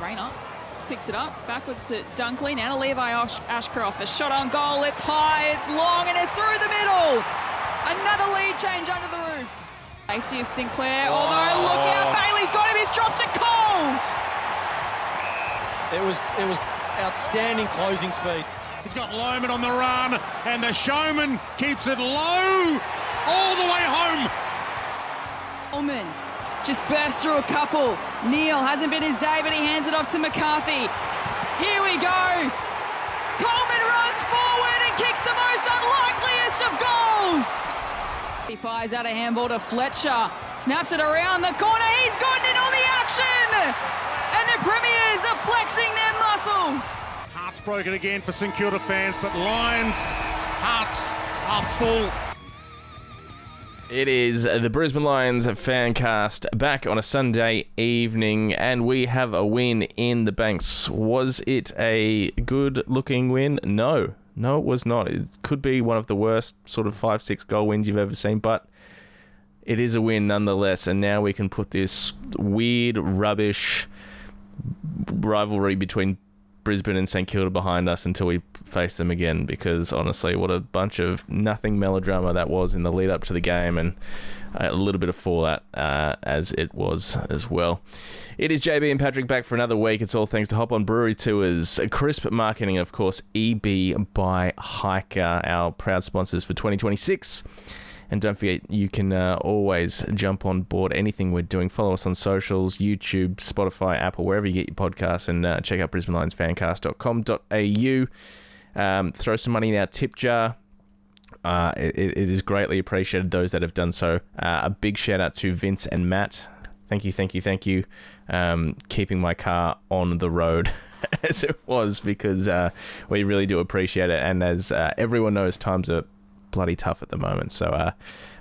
Trainer picks it up, backwards to Dunkley, now to Levi Ashcroft. The shot on goal, it's high, it's long, and it's through the middle. Another lead change under the roof. Safety of Sinclair, although look out, Bailey's got him, he's dropped it cold. It was outstanding closing speed. He's got Lohman on the run, and the showman keeps it low all the way home. Coleman just bursts through a couple. Neil hasn't been his day, but he hands it off to McCarthy. Here we go. Coleman runs forward and kicks the most unlikeliest of goals. He fires out a handball to Fletcher. Snaps it around the corner. He's gotten in on the action. And the Premiers are flexing their muscles. Hearts broken again for St Kilda fans, but Lions' hearts are full. It is the Brisbane Lions fancast back on a Sunday evening, and we have a win in the banks. Was it a good-looking win? No, it was not. It could be one of the worst sort of 5-6 goal wins you've ever seen, but it is a win nonetheless, and now we can put this weird, rubbish rivalry between Brisbane and St Kilda behind us until we face them again, because honestly, what a bunch of nothing melodrama that was in the lead up to the game, and a little bit of fallout as it was as well. It is JB and Patrick back for another week. It's all thanks to Hop On Brewery Tours, Crisp Marketing, and of course EB by Hiker, our proud sponsors for 2026. And don't forget, you can always jump on board anything we're doing. Follow us on socials, YouTube, Spotify, Apple, wherever you get your podcasts, and check out brisbanelionsfancast.com.au. Throw some money in our tip jar. It is greatly appreciated, those that have done so. A big shout out to Vince and Matt. Thank you. Keeping my car on the road as it was, because we really do appreciate it. And as everyone knows, times are bloody tough at the moment, so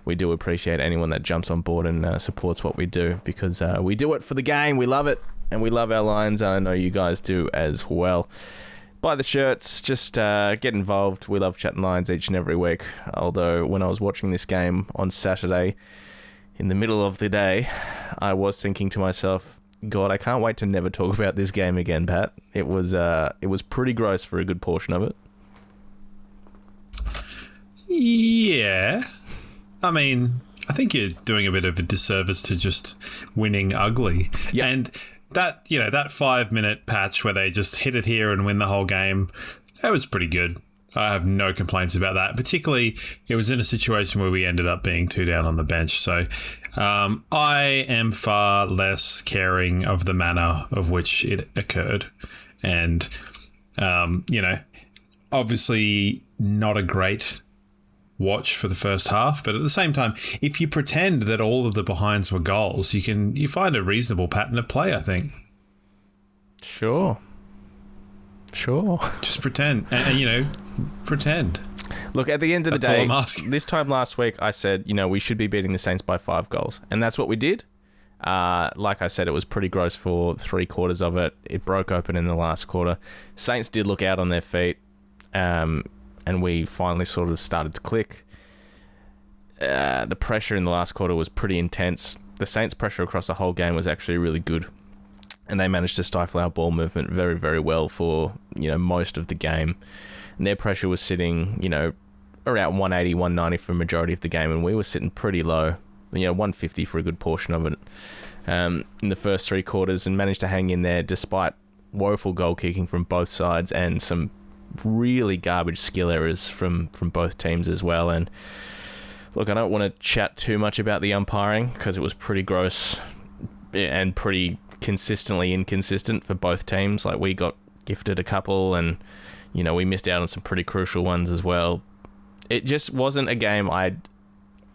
we do appreciate anyone that jumps on board and supports what we do, because we do it for the game. We love it, and we love our Lions. I know you guys do as well. Buy the shirts, just get involved. We love chatting Lions each and every week, although when I was watching this game on Saturday in the middle of the day, I was thinking to myself, God, I can't wait to never talk about this game again, Pat. It was pretty gross for a good portion of it. Yeah. I mean, I think you're doing a bit of a disservice to just winning ugly. Yeah. And that 5-minute patch where they just hit it here and win the whole game, that was pretty good. I have no complaints about that. Particularly, it was in a situation where we ended up being 2 down on the bench. So I am far less caring of the manner of which it occurred. And, obviously not a great watch for the first half, but at the same time, if you pretend that all of the behinds were goals, you find a reasonable pattern of play, I think. Sure. Just pretend, and pretend. Look, at the end of the That's all day, I'm asking. This time last week, I said, we should be beating the Saints by 5 goals, and that's what we did. Like I said, it was pretty gross for 3 quarters of it. It broke open in the last quarter. Saints did look out on their feet, and we finally sort of started to click. The pressure in the last quarter was pretty intense. The Saints' pressure across the whole game was actually really good, and they managed to stifle our ball movement very, very well for most of the game. And their pressure was sitting around 180, 190 for a majority of the game, and we were sitting pretty low, 150 for a good portion of it in the first 3 quarters, and managed to hang in there despite woeful goal kicking from both sides and some really garbage skill errors from both teams as well. And look, I don't want to chat too much about the umpiring, because it was pretty gross and pretty consistently inconsistent for both teams. Like, we got gifted a couple, and we missed out on some pretty crucial ones as well. It just wasn't a game I'd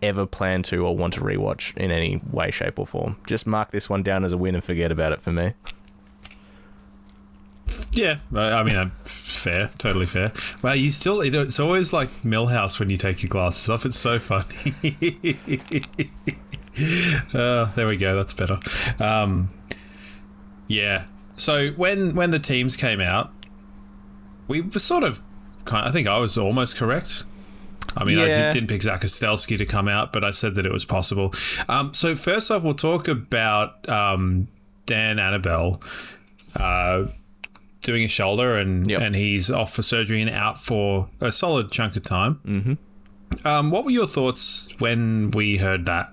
ever plan to or want to rewatch in any way, shape or form. Just mark this one down as a win and forget about it for me. Yeah, I mean, fair, totally fair. Well, it's always like Millhouse when you take your glasses off. It's so funny. There we go. That's better. Yeah. So when the teams came out, we were sort of I think I was almost correct. I mean, I didn't pick Zach Kostelski to come out, but I said that it was possible. So first off, we'll talk about Dan Annabelle. doing his shoulder, and he's off for surgery and out for a solid chunk of time. Mm-hmm. What were your thoughts when we heard that?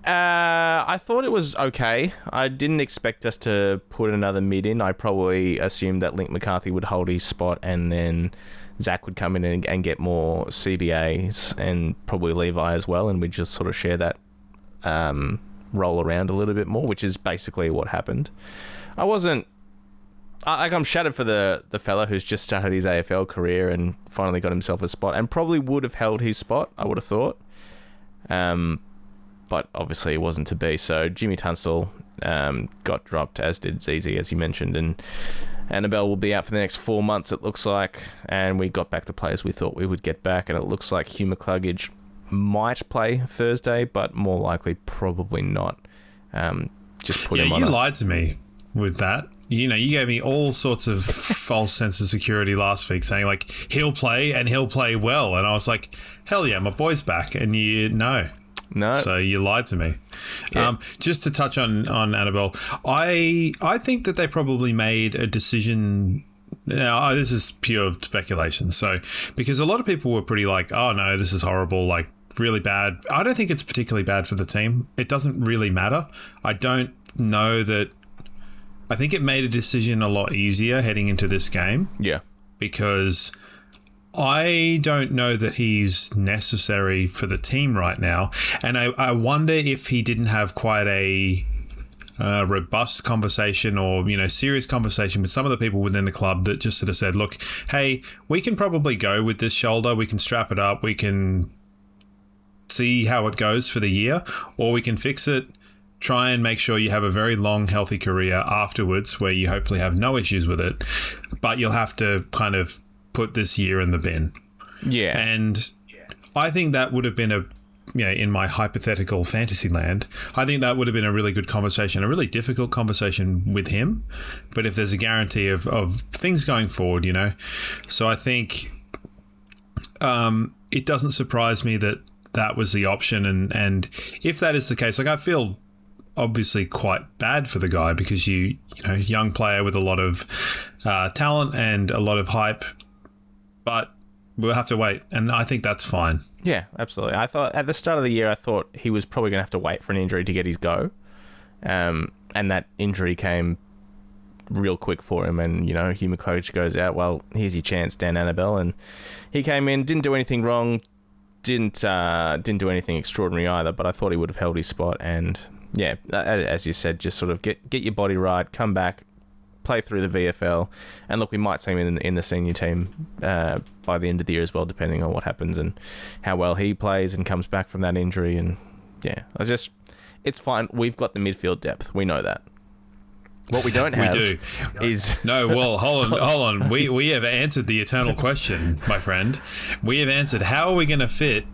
I thought it was okay. I didn't expect us to put another mid in. I probably assumed that Link McCarthy would hold his spot and then Zach would come in and get more CBAs and probably Levi as well, and we'd just sort of share that roll around a little bit more, which is basically what happened. I'm shattered for the fella who's just started his AFL career and finally got himself a spot and probably would have held his spot, I would have thought. But obviously it wasn't to be. So Jimmy Tunstall got dropped, as did Zizi, as you mentioned, and Annabelle will be out for the next 4 months, it looks like, and we got back the players we thought we would get back, and it looks like Hugh McCluggage might play Thursday, but more likely probably not. Just put him on. You lied to me with that. You gave me all sorts of false sense of security last week, saying like he'll play and he'll play well, and I was like, hell yeah, my boy's back, and no. So you lied to me. Yeah. Just to touch on Annabelle, I think that they probably made a decision. Now, this is pure speculation. So, because a lot of people were pretty like, oh no, this is horrible, like really bad. I don't think it's particularly bad for the team. It doesn't really matter. I don't know that. I think it made a decision a lot easier heading into this game. Yeah. Because I don't know that he's necessary for the team right now. And I wonder if he didn't have quite a robust conversation or, serious conversation with some of the people within the club that just sort of said, look, hey, we can probably go with this shoulder. We can strap it up. We can see how it goes for the year, or we can fix it. Try and make sure you have a very long, healthy career afterwards where you hopefully have no issues with it, but you'll have to kind of put this year in the bin. Yeah. And I think that would have been in my hypothetical fantasy land, I think that would have been a really good conversation, a really difficult conversation with him. But if there's a guarantee of things going forward, So I think it doesn't surprise me that was the option. And if that is the case, like I feel obviously quite bad for the guy because young player with a lot of talent and a lot of hype, but we'll have to wait, and I think that's fine. Yeah, absolutely. I thought at the start of the year, I thought he was probably going to have to wait for an injury to get his go, and that injury came real quick for him, and Hugh McCluggage goes out. Well, here's your chance, Dan Annabelle, and he came in, didn't do anything wrong, didn't do anything extraordinary either, but I thought he would have held his spot, and yeah, as you said, just sort of get your body right, come back, play through the VFL, and look, we might see him in the senior team by the end of the year as well, depending on what happens and how well he plays and comes back from that injury. And yeah, it's fine. We've got the midfield depth. We know that. What we don't have is... No, well, hold on. We have answered the eternal question, my friend. We have answered, how are we going to fit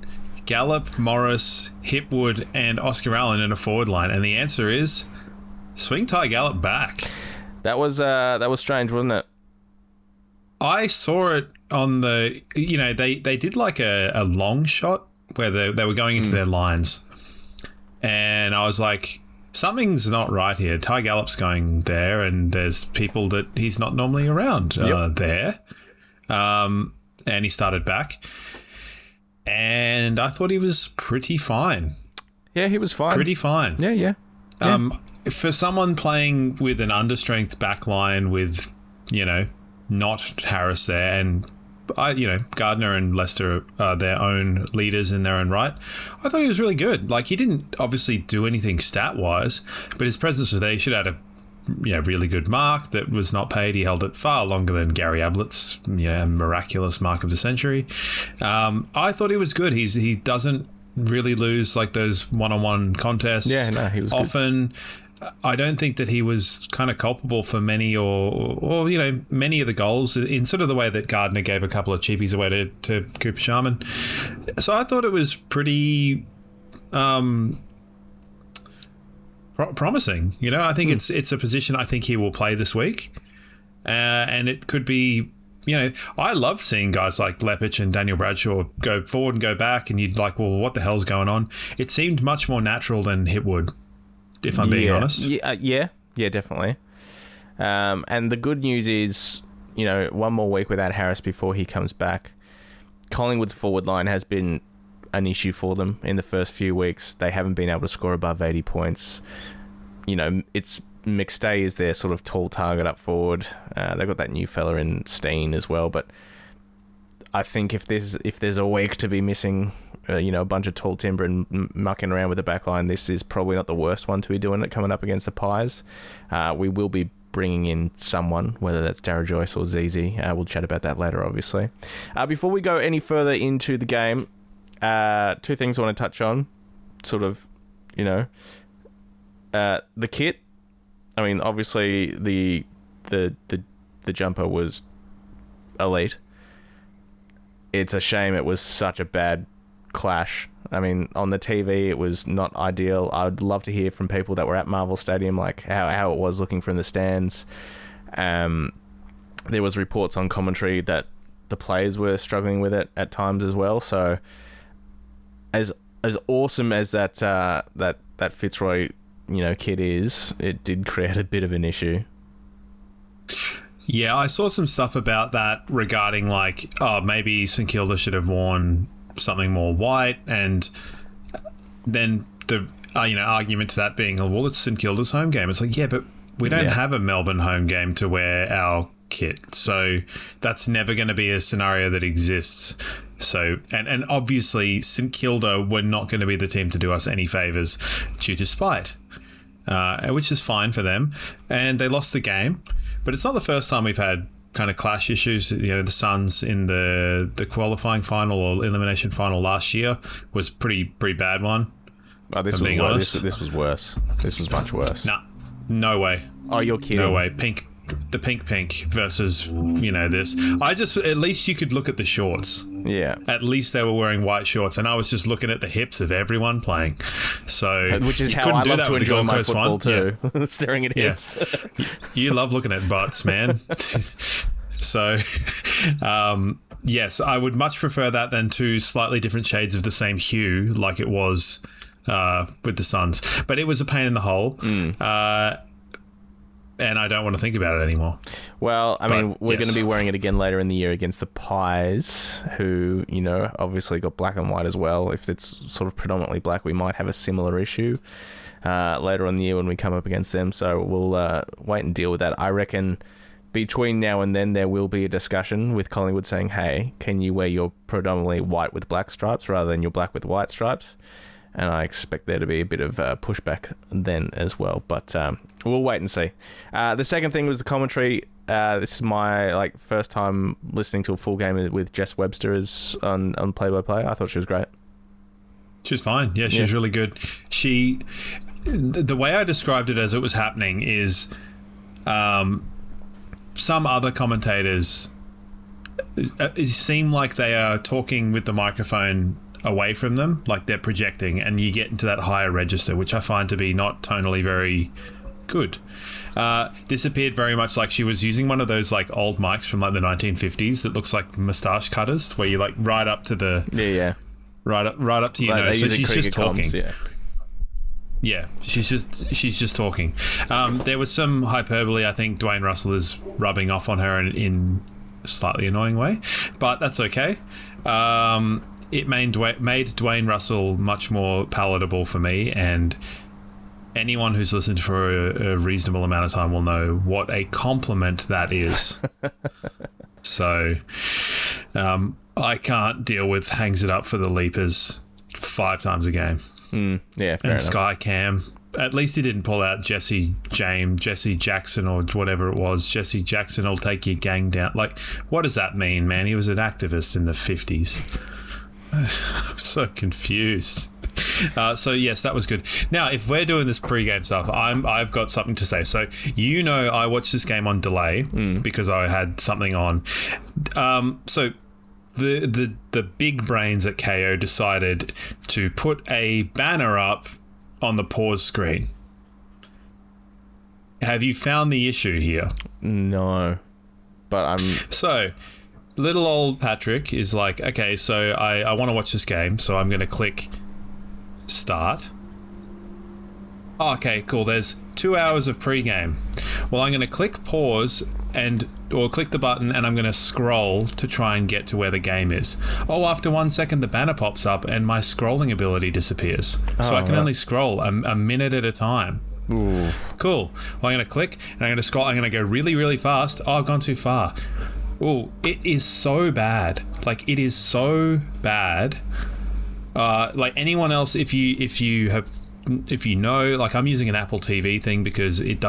Gallup, Morris, Hipwood, and Oscar Allen in a forward line? And the answer is swing Ty Gallup back. That was strange, wasn't it? I saw it on the... they did like a long shot where they were going into their lines. And I was like, something's not right here. Ty Gallup's going there, and there's people that he's not normally around there. And he started back. And I thought he was pretty fine. Yeah, he was fine. Pretty fine. Yeah. For someone playing with an understrength backline with, not Harris there, and Gardner and Lester are their own leaders in their own right, I thought he was really good. Like, he didn't obviously do anything stat-wise, but his presence was there. He should have had a really good mark that was not paid. He held it far longer than Gary Ablett's miraculous mark of the century. I thought he was good. He doesn't really lose like those one-on-one contests. Yeah, no, he was often good. I don't think that he was kind of culpable for many or many of the goals in sort of the way that Gardner gave a couple of cheapies away to Cooper Sharman. So I thought it was pretty promising. I think it's a position I think he will play this week, and it could be. I love seeing guys like Lepich and Daniel Bradshaw go forward and go back, and you'd like, well, what the hell's going on? It seemed much more natural than Hipwood, if I'm being honest. Yeah, definitely. And the good news is, one more week without Harris before he comes back. Collingwood's forward line has been an issue for them in the first few weeks. They haven't been able to score above 80 points. It's McStay is their sort of tall target up forward. They've got that new fella in Steen as well, but I think if there's a week to be missing, a bunch of tall timber and mucking around with the back line, this is probably not the worst one to be doing it coming up against the Pies. We will be bringing in someone, whether that's Dara Joyce or Zizi. We'll chat about that later, obviously. Before we go any further into the game, two things I want to touch on. Sort of, the kit. I mean, obviously the jumper was elite. It's a shame it was such a bad clash. I mean, on the TV, it was not ideal. I'd love to hear from people that were at Marvel Stadium, like how it was looking from the stands. There was reports on commentary that the players were struggling with it at times as well. So, as awesome as that Fitzroy, kit is, it did create a bit of an issue. Yeah, I saw some stuff about that regarding maybe St Kilda should have worn something more white, and then the argument to that being, well, it's St Kilda's home game. It's like, yeah, but we don't have a Melbourne home game to wear our kit, so that's never going to be a scenario that exists. So, and obviously St Kilda were not going to be the team to do us any favours due to spite, which is fine for them, and they lost the game. But it's not the first time we've had kind of clash issues. The Suns in the qualifying final or elimination final last year was pretty bad one. Oh, this was worse. This was worse. This was much worse. Nah, no way. Oh, you're kidding. No way. The pink versus this. At least you could look at the shorts. Yeah. At least they were wearing white shorts, and I was just looking at the hips of everyone playing. So, which is how I love to enjoy my football too. Yeah. Staring at hips. Yeah. You love looking at butts, man. So, yes, I would much prefer that than two slightly different shades of the same hue, like it was with the Suns. But it was a pain in the hole. And I don't want to think about it anymore. Well, I mean, we're going to be wearing it again later in the year against the Pies, who, obviously got black and white as well. If it's sort of predominantly black, we might have a similar issue later on in the year when we come up against them. So we'll wait and deal with that. I reckon between now and then there will be a discussion with Collingwood saying, hey, can you wear your predominantly white with black stripes rather than your black with white stripes? And I expect there to be a bit of pushback then as well. But we'll wait and see. The second thing was the commentary. This is my first time listening to a full game with Jess Webster as on play-by-play. I thought she was great. She was fine. Yeah, she was really good. The way I described it as it was happening is some other commentators it seem like they are talking with the microphone away from them, like they're projecting, and you get into that higher register, which I find to be not tonally very good. This appeared very much like she was using one of those old mics from the 1950s that looks like moustache cutters, where you right up to the right up to your nose. So she's just talking. Yeah, she's just talking. There was some hyperbole. I think Dwayne Russell is rubbing off on her in a slightly annoying way, but that's okay. It made Dwayne Russell much more palatable for me, and anyone who's listened for a reasonable amount of time will know what a compliment that is. So I can't deal with hangs it up for the Leapers 5 times a game. Yeah, fair enough. Sky Cam. At least he didn't pull out Jesse Jackson or whatever it was. Jesse Jackson will take your gang down. What does that mean, man? He was an activist in the 50s. I'm so confused. So yes, that was good. Now, if we're doing this pre-game stuff, I've got something to say. So I watched this game on delay because I had something on. So the big brains at KO decided to put a banner up on the pause screen. Have you found the issue here? No, but so. Little old Patrick is like, okay, so I want to watch this game, so I'm going to click start. Oh, okay, cool. There's 2 hours of pre-game. well, I'm going to click pause or click the button, and I'm going to scroll to try and get to where the game is. Oh, after 1 second, the banner pops up and my scrolling ability disappears. So I can only scroll a minute at a time. Ooh. Cool. Well, I'm going to click and I'm going to scroll. I'm going to go really, really fast. Oh, I've gone too far. Oh, it is so bad. Like, it is so bad. Like anyone else, if you know, like I'm using an Apple TV thing because it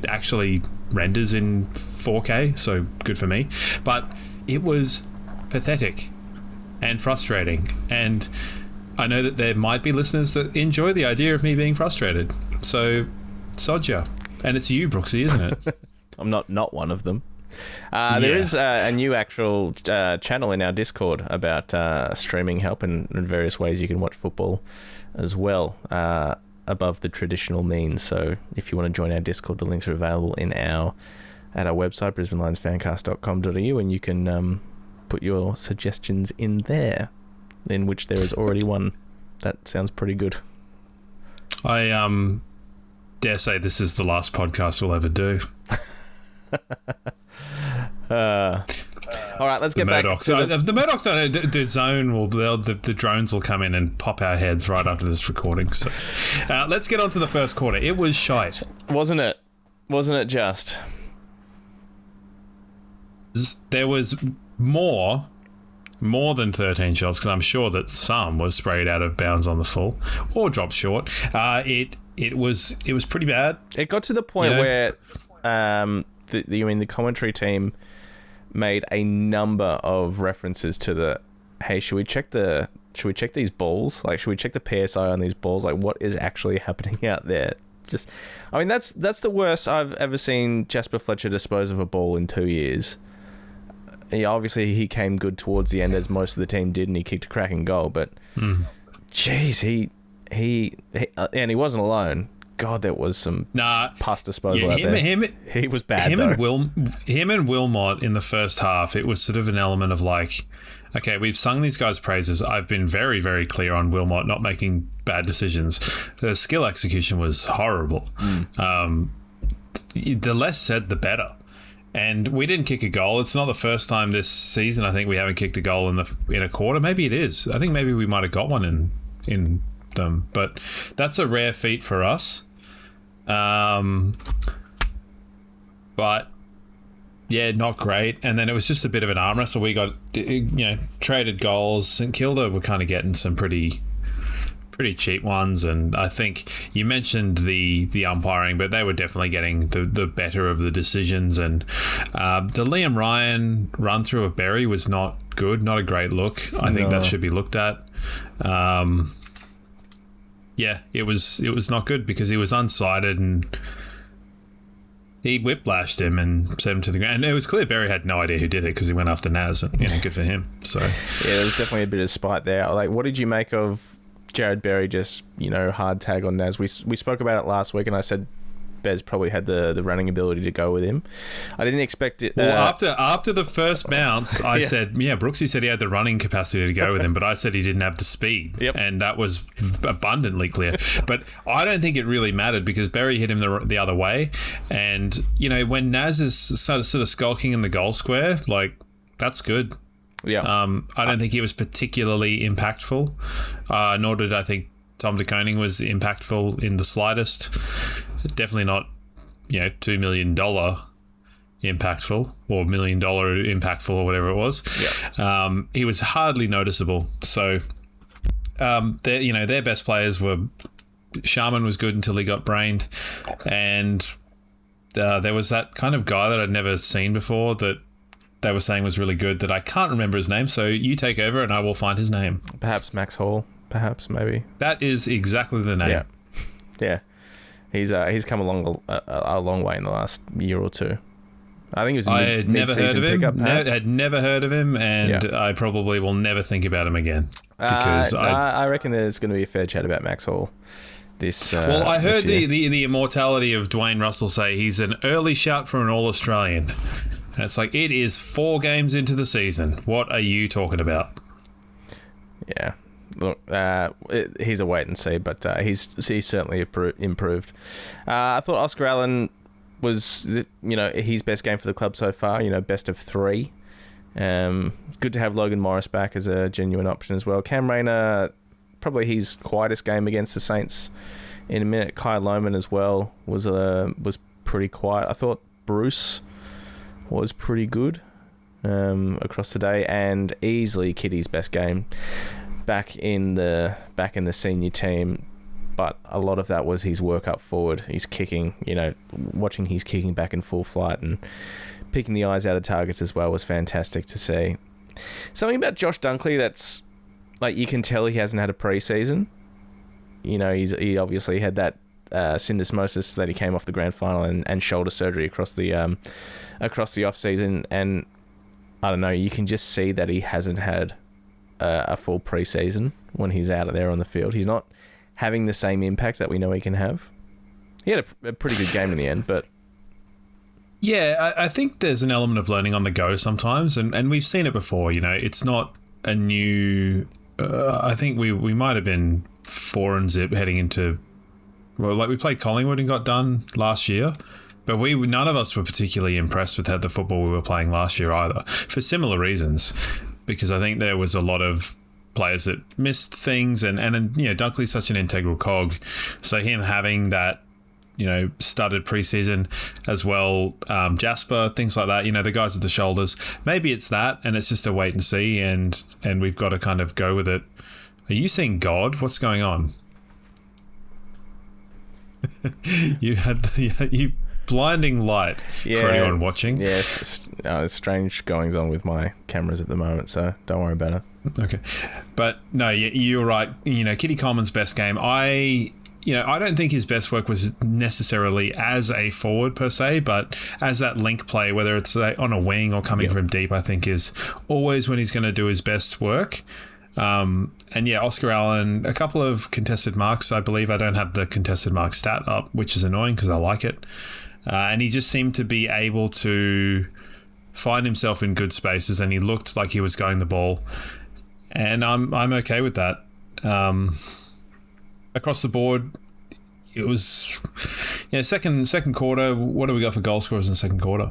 actually renders in 4K, so good for me. But it was pathetic and frustrating, and I know that there might be listeners that enjoy the idea of me being frustrated. So, sod ya. And it's you, Brooksy, isn't it? I'm not one of them. There is a new actual channel in our Discord about streaming help and various ways you can watch football as well above the traditional means. So if you want to join our Discord, the links are available at our website, brisbanelionsfancast.com.au, and you can put your suggestions in there, in which there is already one. That sounds pretty good. I dare say this is the last podcast we'll ever do. All right, let's get back. If the Murdochs don't do zone, the drones will come in and pop our heads right after this recording. So, let's get on to the first quarter. It was shite, wasn't it? Wasn't it just? There was more than 13 shots, because I'm sure that some was sprayed out of bounds on the full or dropped short. It was pretty bad. It got to the point where the commentary team made a number of references to hey, should we check these balls? Like, should we check the PSI on these balls? Like, what is actually happening out there? That's the worst I've ever seen Jasper Fletcher dispose of a ball in 2 years. Obviously he came good towards the end, as most of the team did, and he kicked a cracking goal, but jeez, he and he wasn't alone. God, there was some pus disposal out there. He was bad. Him and Wilmot in the first half, it was sort of an element of like, okay, we've sung these guys' praises. I've been very, very clear on Wilmot not making bad decisions. The skill execution was horrible. The less said, the better. And we didn't kick a goal. It's not the first time this season, I think, we haven't kicked a goal in a quarter. Maybe it is. I think maybe we might have got one in them, but that's a rare feat for us. But yeah, not great. And then it was just a bit of an arm wrestle. We got traded goals. St Kilda were kind of getting some pretty cheap ones, and I think you mentioned the umpiring, but they were definitely getting the better of the decisions. And the Liam Ryan run through of Berry was not good, not a great look. I think that should be looked at. Yeah, it was not good because he was unsighted and he whiplashed him and sent him to the ground. And it was clear Berry had no idea who did it because he went after Naz, and good for him. So yeah, there was definitely a bit of spite there. Like, what did you make of Jared Berry just hard tag on Naz? We spoke about it last week, and I said Bez probably had the running ability to go with him. I didn't expect it. Well, after the first bounce, I said, Brooksy said he had the running capacity to go with him, but I said he didn't have the speed. Yep. And that was abundantly clear. But I don't think it really mattered because Berry hit him the other way. And, when Naz is sort of skulking in the goal square, like, that's good. Yeah. I don't think he was particularly impactful, nor did I think Tom de Koning was impactful in the slightest. Definitely not, $2 million impactful or $1 million impactful or whatever it was. Yeah. He was hardly noticeable. So, their best players were Sharman was good until he got brained, and there was that kind of guy that I'd never seen before that they were saying was really good that I can't remember his name. So you take over and I will find his name. Perhaps Max Hall. Perhaps, maybe. That is exactly the name. Yeah. He's come along a long way in the last year or two. I think it was I had never heard of him. Had never heard of him, and I probably will never think about him again. Because I reckon there's going to be a fair chat about Max Hall. I heard the immortality of Dwayne Russell say he's an early shout for an All-Australian. And it's like, it is 4 games into the season. What are you talking about? Yeah. Look, he's a wait and see, but he's certainly improved. I thought Oscar Allen was, his best game for the club so far, best of 3. Good to have Logan Morris back as a genuine option as well. Cam Rayner, probably his quietest game against the Saints in a minute. Kai Lohman as well was pretty quiet. I thought Bruce was pretty good across the day, and easily Kitty's best game back in the senior team. But a lot of that was his work up forward. His kicking, watching his kicking back in full flight and picking the eyes out of targets as well was fantastic to see. Something about Josh Dunkley that's like, you can tell he hasn't had a pre-season. He obviously had that syndesmosis that he came off the grand final and shoulder surgery across the off season, and I don't know, you can just see that he hasn't had a full pre-season when he's out there on the field. He's not having the same impact that we know he can have. He had a pretty good game in the end, but yeah, I think there's an element of learning on the go sometimes, and we've seen it before. It's not a new. I think we might have been 4-0 heading into. Well, like we played Collingwood and got done last year, but none of us were particularly impressed with how the football we were playing last year either, for similar reasons, because I think there was a lot of players that missed things, and Dunkley's such an integral cog, so him having that started preseason as well, Jasper, things like that, the guys with the shoulders, maybe it's that, and it's just a wait and see, and we've got to kind of go with it. Are you seeing God? What's going on? You had you blinding light for anyone watching. Yes, it's strange goings on with my cameras at the moment, so don't worry about it. Okay, but no, you're right. Kitty Coleman's best game. I don't think his best work was necessarily as a forward per se, but as that link play, whether it's on a wing or coming from deep, I think is always when he's going to do his best work. And Oscar Allen, a couple of contested marks, I believe. I don't have the contested mark stat up, which is annoying because I like it. And he just seemed to be able to find himself in good spaces, and he looked like he was going the ball. And I'm okay with that. Across the board, it was second quarter. What do we got for goal scorers in the second quarter?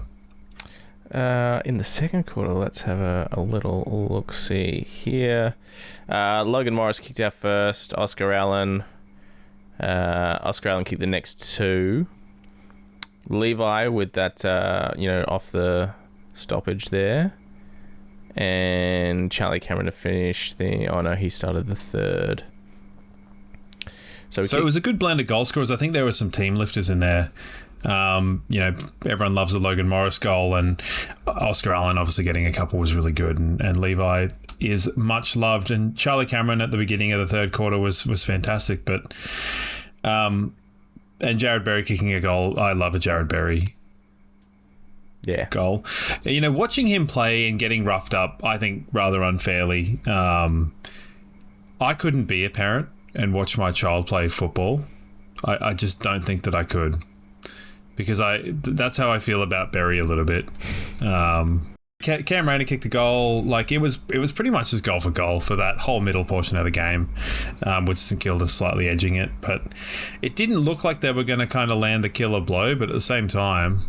In the second quarter, let's have a little look-see here. Logan Morris kicked out first. Oscar Allen kicked the next 2. Levi with that, off the stoppage there. And Charlie Cameron to finish he started the third. So it was a good blend of goal scorers. I think there were some team lifters in there. Everyone loves the Logan Morris goal, and Oscar Allen obviously getting a couple was really good, and Levi is much loved, and Charlie Cameron at the beginning of the third quarter was fantastic, but and Jared Berry kicking a goal. I love a Jared Berry goal. Watching him play and getting roughed up, I think rather unfairly. I couldn't be a parent and watch my child play football. I just don't think that I could, because that's how I feel about Berry a little bit. Cam Rayner kicked a goal. Like it was pretty much just goal for that whole middle portion of the game, with St Kilda slightly edging it. But it didn't look like they were going to kind of land the killer blow. But at the same time,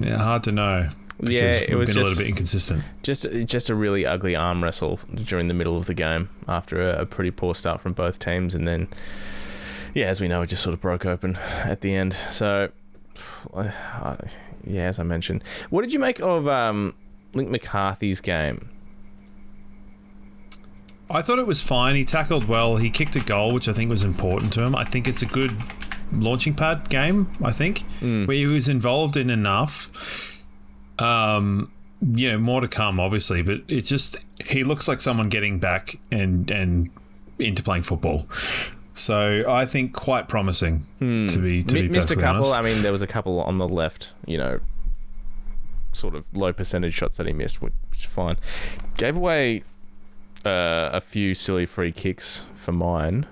hard to know. Because it was been a little bit inconsistent. Just a really ugly arm wrestle during the middle of the game after a pretty poor start from both teams, and then as we know, it just sort of broke open at the end. So as I mentioned, what did you make of Link McCarthy's game? I thought it was fine. He tackled well. He kicked a goal, which I think was important to him. I think it's a good launching pad game, I think, where he was involved in enough. More to come, obviously, but it's just he looks like someone getting back and into playing football. So I think quite promising to be missed a couple. Honest. I mean, there was a couple on the left, sort of low percentage shots that he missed, which is fine. Gave away a few silly free kicks for mine.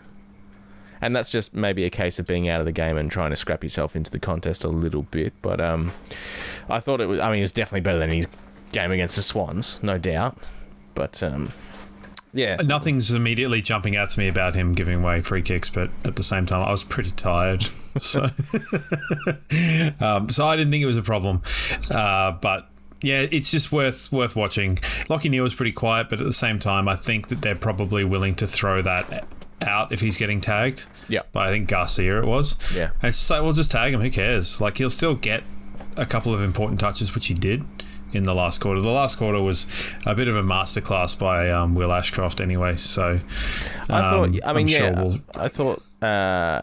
And that's just maybe a case of being out of the game and trying to scrap yourself into the contest a little bit. But I thought it was definitely better than his game against the Swans, no doubt. But nothing's immediately jumping out to me about him giving away free kicks. But at the same time, I was pretty tired So, so I didn't think it was a problem. But yeah, it's just worth watching. Lachie Neale was pretty quiet, but at the same time, I think that they're probably willing to throw that out if he's getting tagged. Yeah. But I think Garcia it was. Yeah. And it's like, we'll just tag him. Who cares? Like, he'll still get a couple of important touches, which he did in the last quarter. The last quarter was a bit of a masterclass by Will Ashcroft anyway. So I thought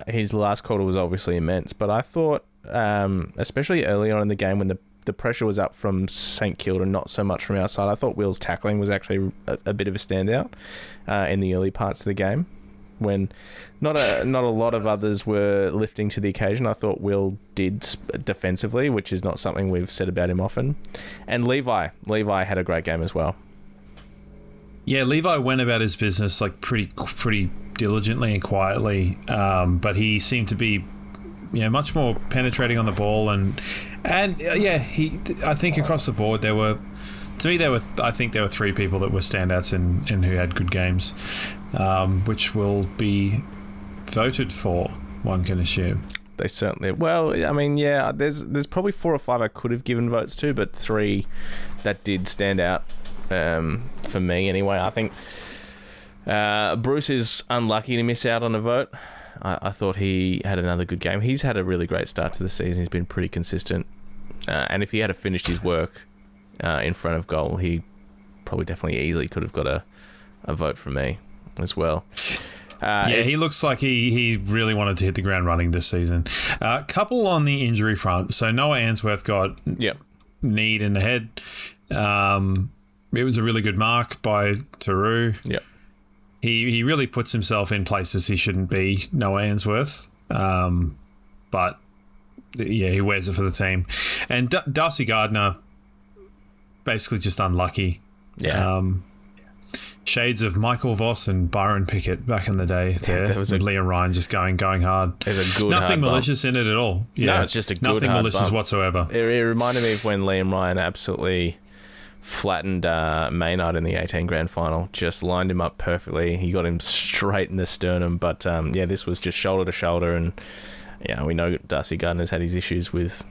his last quarter was obviously immense, but I thought, especially early on in the game when the pressure was up from St Kilda, not so much from our side, I thought Will's tackling was actually a bit of a standout in the early parts of the game. When not a lot of others were lifting to the occasion, I thought Will did defensively, which is not something we've said about him often. And Levi had a great game as well. Yeah, Levi went about his business like pretty diligently and quietly, but he seemed to be much more penetrating on the ball and I think across the board I think there were three people that were standouts and who had good games, which will be voted for, one can assume. They certainly... Well, I mean, yeah, there's probably 4 or 5 I could have given votes to, but 3 that did stand out for me anyway. I think Bruce is unlucky to miss out on a vote. I thought he had another good game. He's had a really great start to the season. He's been pretty consistent. And if he had finished his work in front of goal, he probably definitely easily could have got a vote from me as well. He looks like he really wanted to hit the ground running this season. Couple on the injury front. So Noah Answorth got kneed in the head. It was a really good mark by Taru. Yep. He really puts himself in places he shouldn't be, Noah Answorth. But yeah, he wears it for the team. And Darcy Gardner, basically just unlucky. Yeah. Shades of Michael Voss and Byron Pickett back in the day there. That was with Liam Ryan just going hard. It was a good Nothing hard malicious in it at all. Yeah. No, it's just a good Nothing hard malicious bump. whatsoever. It reminded me of when Liam Ryan absolutely flattened Maynard in the 18 grand final. Just lined him up perfectly. He got him straight in the sternum. But this was just shoulder to shoulder. And we know Darcy Gardner's had his issues with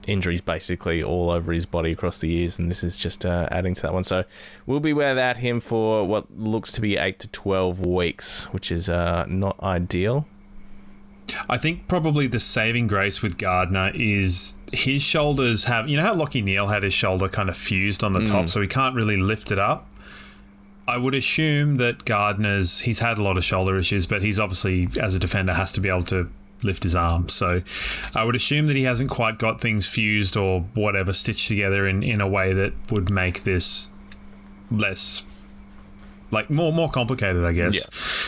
injuries basically all over his body across the years, and this is just adding to that one. So we'll be without him for what looks to be 8 to 12 weeks, which is not ideal. I think probably the saving grace with Gardner is his shoulders have... You know how Lachie Neale had his shoulder kind of fused on the top, so he can't really lift it up? I would assume that Gardner's... He's had a lot of shoulder issues, but he's obviously, as a defender, has to be able to lift his arm. So I would assume that he hasn't quite got things fused or whatever stitched together in a way that would make this less... like more complicated, I guess. Yeah.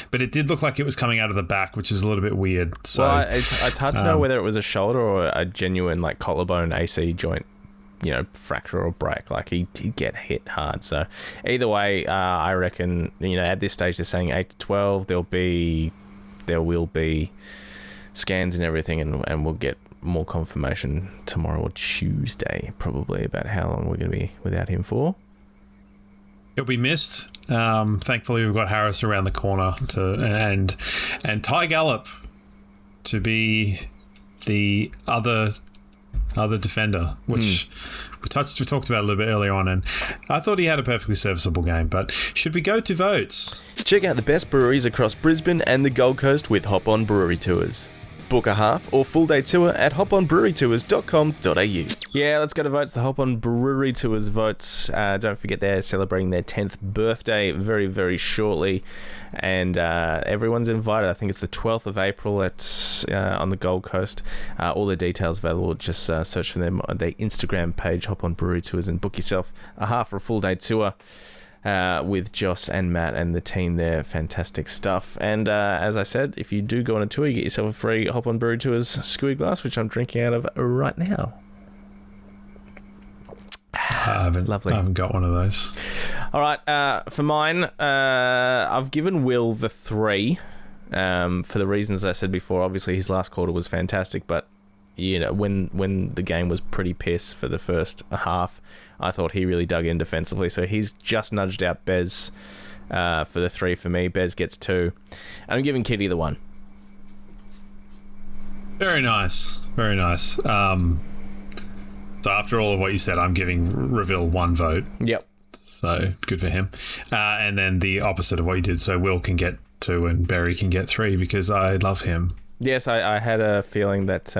But it did look like it was coming out of the back, which is a little bit weird. So it's hard to know whether it was a shoulder or a genuine like collarbone AC joint, fracture or break. Like he did get hit hard. So either way, I reckon at this stage they're saying 8 to 12. There will be scans and everything, and we'll get more confirmation tomorrow or Tuesday probably about how long we're going to be without him for. He'll be missed. Thankfully, we've got Harris around the corner and Ty Gallop to be the other defender, which we talked about a little bit earlier on, and I thought he had a perfectly serviceable game. But should we go to votes? Check out the best breweries across Brisbane and the Gold Coast with Hop On Brewery Tours. Book a half or full day tour at hoponbrewerytours.com.au. Yeah, let's go to votes. The Hop On Brewery Tours votes. Don't forget they're celebrating their 10th birthday very, very shortly. And everyone's invited. I think it's the 12th of April on the Gold Coast. All the details available. Just search for them on their Instagram page, Hop On Brewery Tours, and book yourself a half or a full day tour. With Joss and Matt and the team there. Fantastic stuff. And as I said, if you do go on a tour, you get yourself a free Hop On Brewery Tours Skewy glass, which I'm drinking out of right now. Lovely. I haven't got one of those. All right, for mine, I've given Will the 3 for the reasons I said before. Obviously, his last quarter was fantastic, but when the game was pretty piss for the first half, I thought he really dug in defensively. So he's just nudged out Bez for the 3 for me. Bez gets 2. And I'm giving Kitty the 1. Very nice. Very nice. So after all of what you said, I'm giving Reveal 1 vote. Yep. So good for him. And then the opposite of what you did. So Will can get 2 and Barry can get 3 because I love him. Yes, I had a feeling that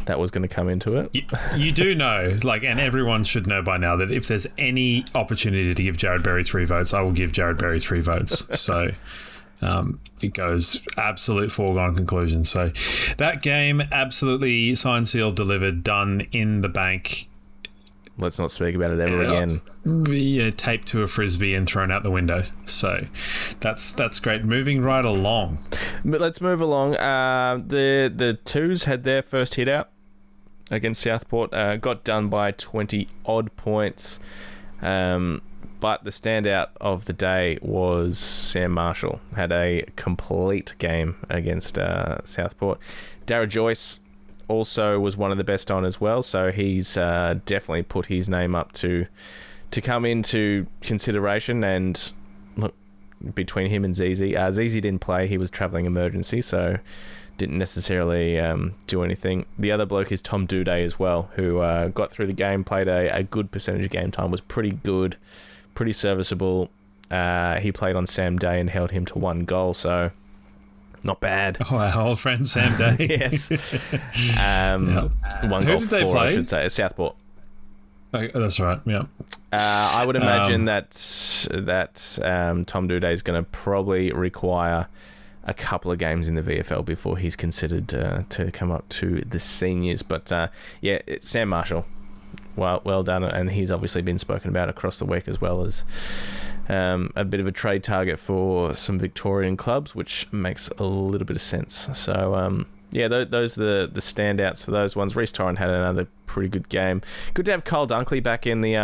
that was going to come into it. You do know, and everyone should know by now that if there's any opportunity to give Jared Berry 3 votes, I will give Jared Berry 3 votes. So it goes absolute foregone conclusion. So that game, absolutely signed, sealed, delivered, done in the bank. Let's not speak about it ever again. Yeah, taped to a frisbee and thrown out the window. So that's great. Moving right along. But let's move along. The Twos had their first hit out against Southport. Got done by 20 odd points. But the standout of the day was Sam Marshall. Had a complete game against Southport. Dara Joyce also was one of the best on as well, so he's definitely put his name up to come into consideration. And look, between him and Zizi, Zizi didn't play, he was travelling emergency, so didn't necessarily do anything. The other bloke is Tom Duday as well, who got through the game, played a good percentage of game time, was pretty good, pretty serviceable. He played on Sam Day and held him to 1 goal, so not bad. Oh, our old friend Sam Day. Yes. Yep. 1 Who goal did they for, play? I should say. Southport. Oh, that's right. Yeah. I would imagine that Tom Duday is going to probably require a couple of games in the VFL before he's considered to come up to the seniors. But it's Sam Marshall. Well done, and he's obviously been spoken about across the week as well as a bit of a trade target for some Victorian clubs, which makes a little bit of sense. So those are the standouts for those ones. Reece Torrent had another pretty good game. Good to have Kyle Dunkley back in the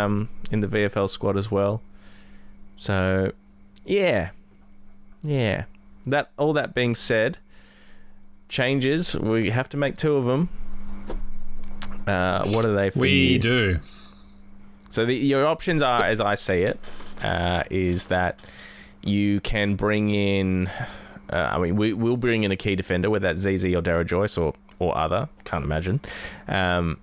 VFL squad as well. So yeah. All that being said, changes, we have to make 2 of them. What are they for We you? do. So your options are, as I see it, is that you can bring in... we'll bring in a key defender, whether that's ZZ or Dara Joyce or other. Can't imagine. And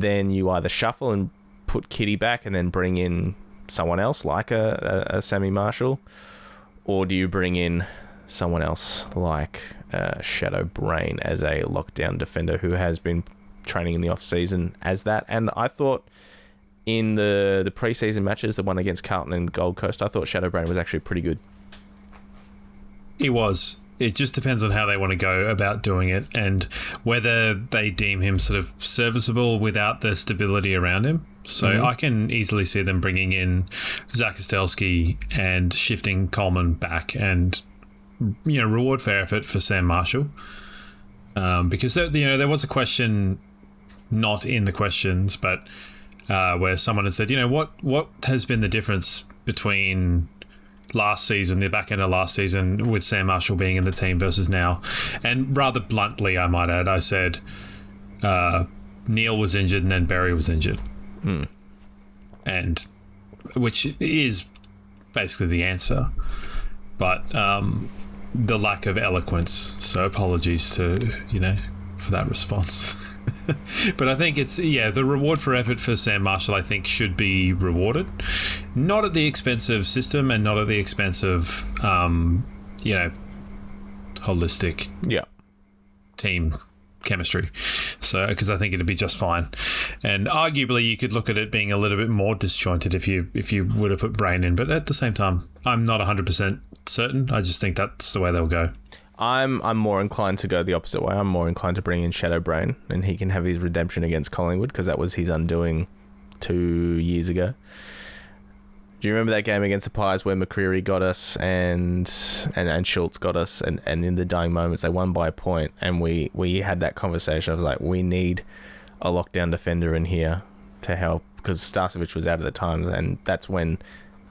then you either shuffle and put Kitty back and then bring in someone else like a Sammy Marshall, or do you bring in someone else like Shadow Brain as a lockdown defender who has been training in the off-season as that? And I thought in the pre-season matches, the one against Carlton and Gold Coast, I thought Shadow Brain was actually pretty good. He was. It just depends on how they want to go about doing it and whether they deem him sort of serviceable without the stability around him. So I can easily see them bringing in Zach Kostelski and shifting Coleman back and, reward for effort for Sam Marshall. Because, there was a question, not in the questions, but where someone had said, what has been the difference between last season, the back end of last season, with Sam Marshall being in the team versus now? And rather bluntly, I might add, I said Neil was injured and then Barry was injured. And which is basically the answer. But the lack of eloquence. So apologies to, for that response. But I think it's, the reward for effort for Sam Marshall, I think, should be rewarded. Not at the expense of system and not at the expense of, holistic team chemistry. So, because I think it'd be just fine. And arguably you could look at it being a little bit more disjointed if you would have put Brain in. But at the same time, I'm not 100% certain. I just think that's the way they'll go. I'm more inclined to go the opposite way. I'm more inclined to bring in Shadow Brain, and he can have his redemption against Collingwood, because that was his undoing 2 years ago. Do you remember that game against the Pies where McCreary got us and Schultz got us, and in the dying moments they won by a point, and we had that conversation. I was like, we need a lockdown defender in here to help, because Starcevic was out at the time, and that's when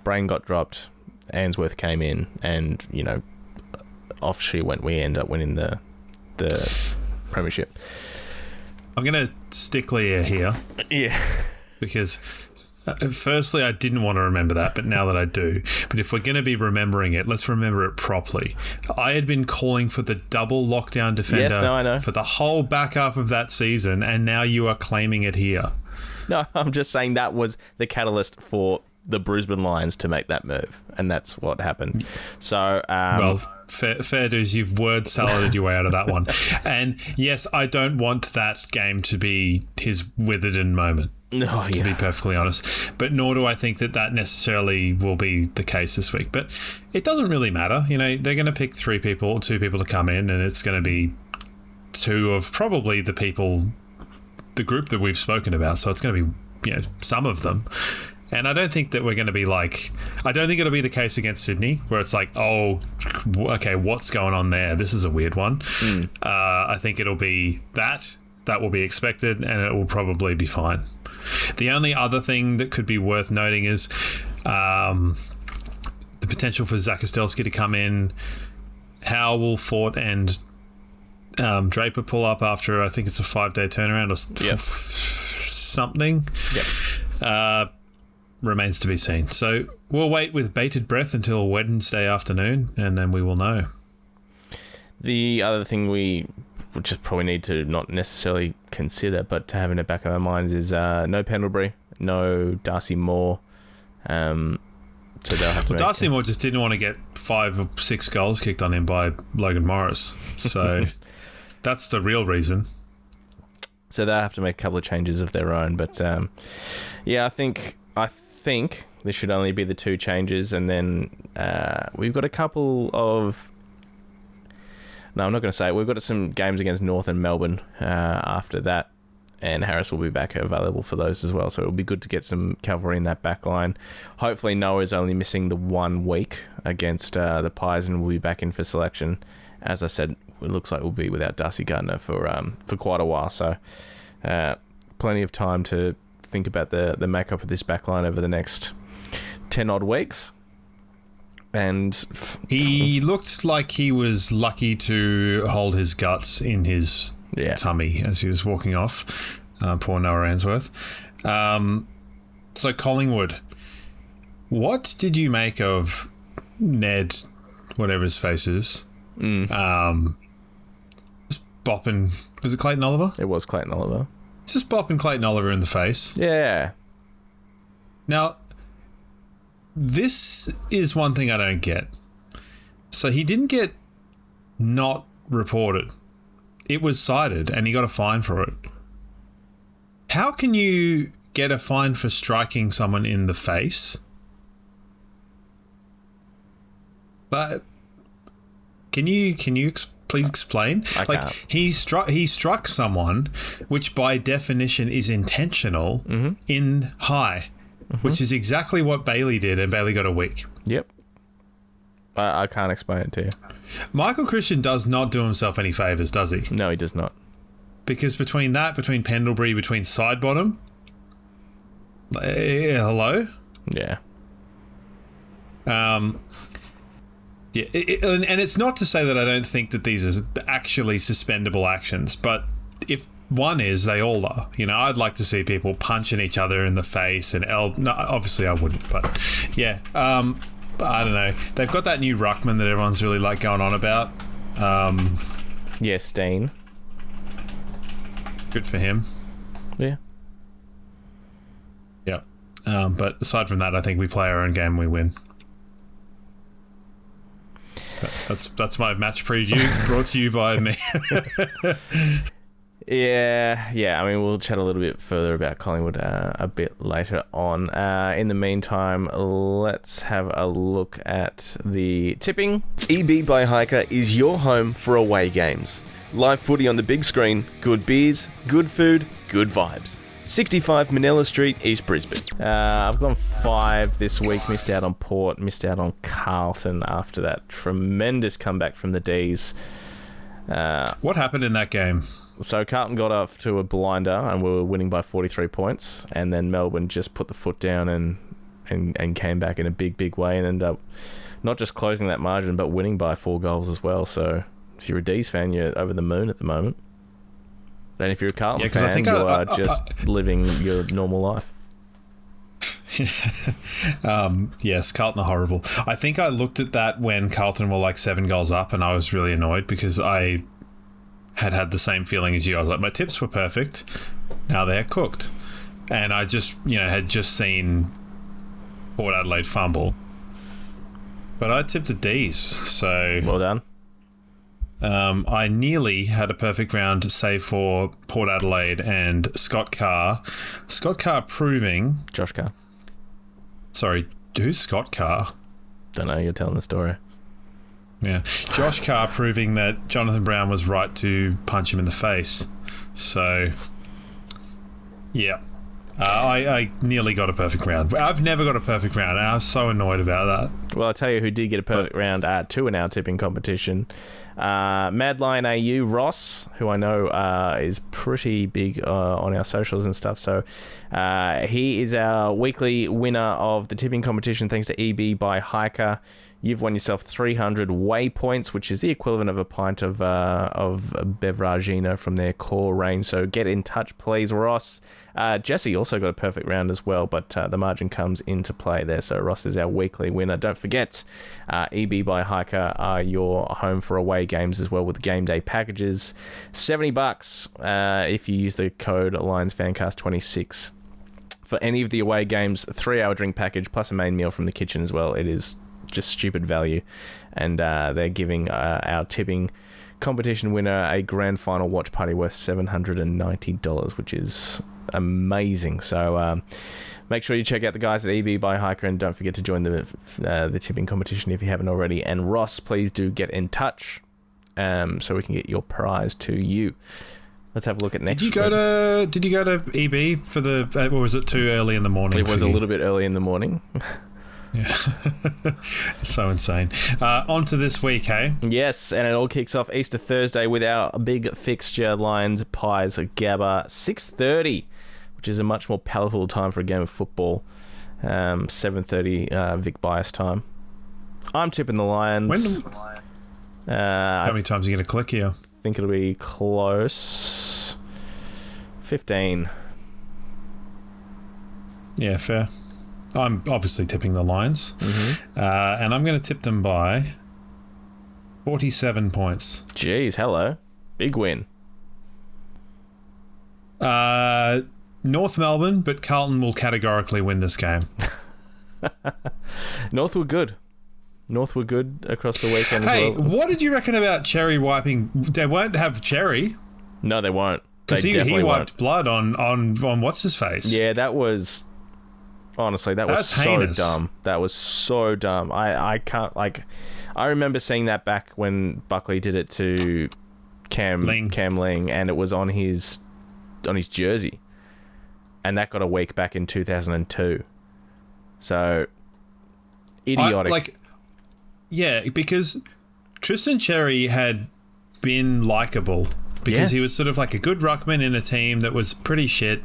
Brain got dropped, Ainsworth came in, and off she went. We end up winning the premiership. I'm going to stickler here. Yeah. Because Firstly, I didn't want to remember that, but now that I do. But if we're going to be remembering it, let's remember it properly. I had been calling for the double lockdown defender I know. for the whole back half of that season, and now you are claiming it here. No, I'm just saying that was the catalyst for the Brisbane Lions to make that move, and that's what happened. So, well, fair dues, you've word saladed your way out of that one. And yes, I don't want that game to be his Witherden moment, to be perfectly honest. But nor do I think that necessarily will be the case this week. But it doesn't really matter. You know, they're going to pick two people to come in, and it's going to be two of probably the group that we've spoken about. So it's going to be, some of them. And I don't think that we're going to be I don't think it'll be the case against Sydney where it's like, oh, okay, what's going on there? This is a weird one. I think it'll be that will be expected, and it will probably be fine. The only other thing that could be worth noting is the potential for Zach Ostelski to come in. How will Fort and Draper pull up after, I think it's a 5-day turnaround or something? Yep. Remains to be seen. So we'll wait with bated breath until Wednesday afternoon, and then we will know. The other thing we just probably need to not necessarily consider, but to have in the back of our minds is no Pendlebury, no Darcy Moore. So they'll have to Darcy Moore just didn't want to get 5 or 6 goals kicked on him by Logan Morris. So that's the real reason. So they'll have to make a couple of changes of their own. But I think there should only be the 2 changes, and then we've got a couple of... No, I'm not going to say it. We've got some games against North and Melbourne after that, and Harris will be back available for those as well. So it'll be good to get some cavalry in that back line. Hopefully Noah's only missing the 1 week against the Pies and will be back in for selection. As I said, it looks like we'll be without Darcy Gardner for quite a while. So plenty of time to think about the makeup of this back line over the next 10 odd weeks. And he looked like he was lucky to hold his guts in his tummy as he was walking off. Poor Noah Answorth. So Collingwood, what did you make of Ned, whatever his face is? Just bopping. Was it Clayton Oliver? It was Clayton Oliver. Just bopping Clayton Oliver in the face. Yeah. Now, this is one thing I don't get. So he didn't get not reported. It was cited, and he got a fine for it. How can you get a fine for striking someone in the face? But can you please explain? I can't. He struck someone, which by definition is intentional, in high. Which is exactly what Bailey did, and Bailey got a week. Yep. I can't explain it to you. Michael Christian does not do himself any favours, does he? No, he does not. Because between Pendlebury, between Sidebottom, hello? Yeah. And it's not to say that I don't think that these are actually suspendable actions, but if one is, they all are. I'd like to see people punching each other in the face and no, obviously I wouldn't, but yeah. I don't know. They've got that new ruckman that everyone's really going on about. Steen. Good for him. Yeah. Yeah. But aside from that, I think we play our own game and we win. That's my match preview brought to you by me. Yeah. I mean, we'll chat a little bit further about Collingwood a bit later on. In the meantime, let's have a look at the tipping. EB by Hiker is your home for away games. Live footy on the big screen, good beers, good food, good vibes. 65 Manila Street, East Brisbane. I've gone 5 this week. Missed out on Port. Missed out on Carlton after that tremendous comeback from the D's. What happened in that game? So Carlton got off to a blinder and we were winning by 43 points. And then Melbourne just put the foot down and came back in a big way and ended up not just closing that margin, but winning by 4 goals as well. So if you're a D's fan, you're over the moon at the moment. And if you're a Carlton fan, you are just living your normal life. Yes, Carlton are horrible. I think I looked at that when Carlton were like 7 goals up, and I was really annoyed because I had the same feeling as you. I was like, my tips were perfect. Now they're cooked. And I just, had just seen Port Adelaide fumble. But I tipped a D's, so... Well done. I nearly had a perfect round, save for Port Adelaide and Scott Carr. Scott Carr proving... Josh Carr. Sorry, who's Scott Carr? Don't know, you're telling the story. Yeah. Josh Carr proving that Jonathan Brown was right to punch him in the face. So, yeah. I nearly got a perfect round. I've never got a perfect round, and I was so annoyed about that. Well, I'll tell you who did get a perfect round 2 in our tipping competition. Mad Lion AU, Ross, who I know is pretty big on our socials and stuff. So he is our weekly winner of the tipping competition thanks to EB by Hiker. You've won yourself 300 waypoints, which is the equivalent of a pint of Bevragino from their core range. So get in touch, please, Ross. Jesse also got a perfect round as well, but the margin comes into play there. So Ross is our weekly winner. Don't forget, EB by Hiker are your home for away games as well with game day packages. $70 if you use the code LionsFancast26 for any of the away games. 3-hour drink package plus a main meal from the kitchen as well. It is just stupid value, and they're giving our tipping competition winner a grand final watch party worth $790, which is amazing. So make sure you check out the guys at EB by Hiker, and don't forget to join the tipping competition if you haven't already. And Ross, please do get in touch so we can get your prize to you. Let's have a look at next. Did you go to EB for the, or was it too early in the morning? It was a little bit early in the morning. Yeah. So insane. On to this week, hey? Yes, and it all kicks off Easter Thursday with our big fixture, Lions Pies Gabba, 6:30, which is a much more palatable time for a game of football. 7:30 Vic Bias time. I'm tipping the Lions. How many times are you going to click here? I think it'll be close. 15. Yeah, fair. I'm obviously tipping the Lions, and I'm going to tip them by 47 points. Jeez, hello. Big win. North Melbourne, but Carlton will categorically win this game. North were good. North were good across the weekend as well. Hey, what did you reckon about Cherry wiping? They won't have Cherry. No, they won't. Because he wiped blood on what's his face. Yeah, that was... Honestly, that was so heinous. dumb. That was so dumb. I can't, like... I remember seeing that back when Buckley did it to Cam Ling, and it was on his jersey. And that got a week back in 2002. So, idiotic. Yeah, because Tristan Cherry had been likeable. Because he was sort of like a good ruckman in a team that was pretty shit.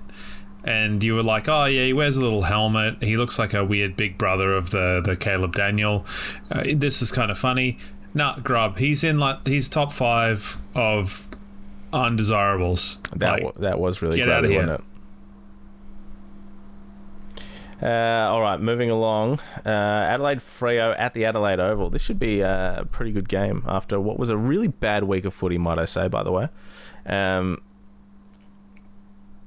And you were like, oh, yeah, he wears a little helmet. He looks like a weird big brother of the Caleb Daniel. This is kind of funny. Nah, grub. He's in he's top 5 of undesirables. That was really get great, out of here. wasn't it? All right, moving along. Adelaide Freo at the Adelaide Oval. This should be a pretty good game after what was a really bad week of footy, might I say, by the way.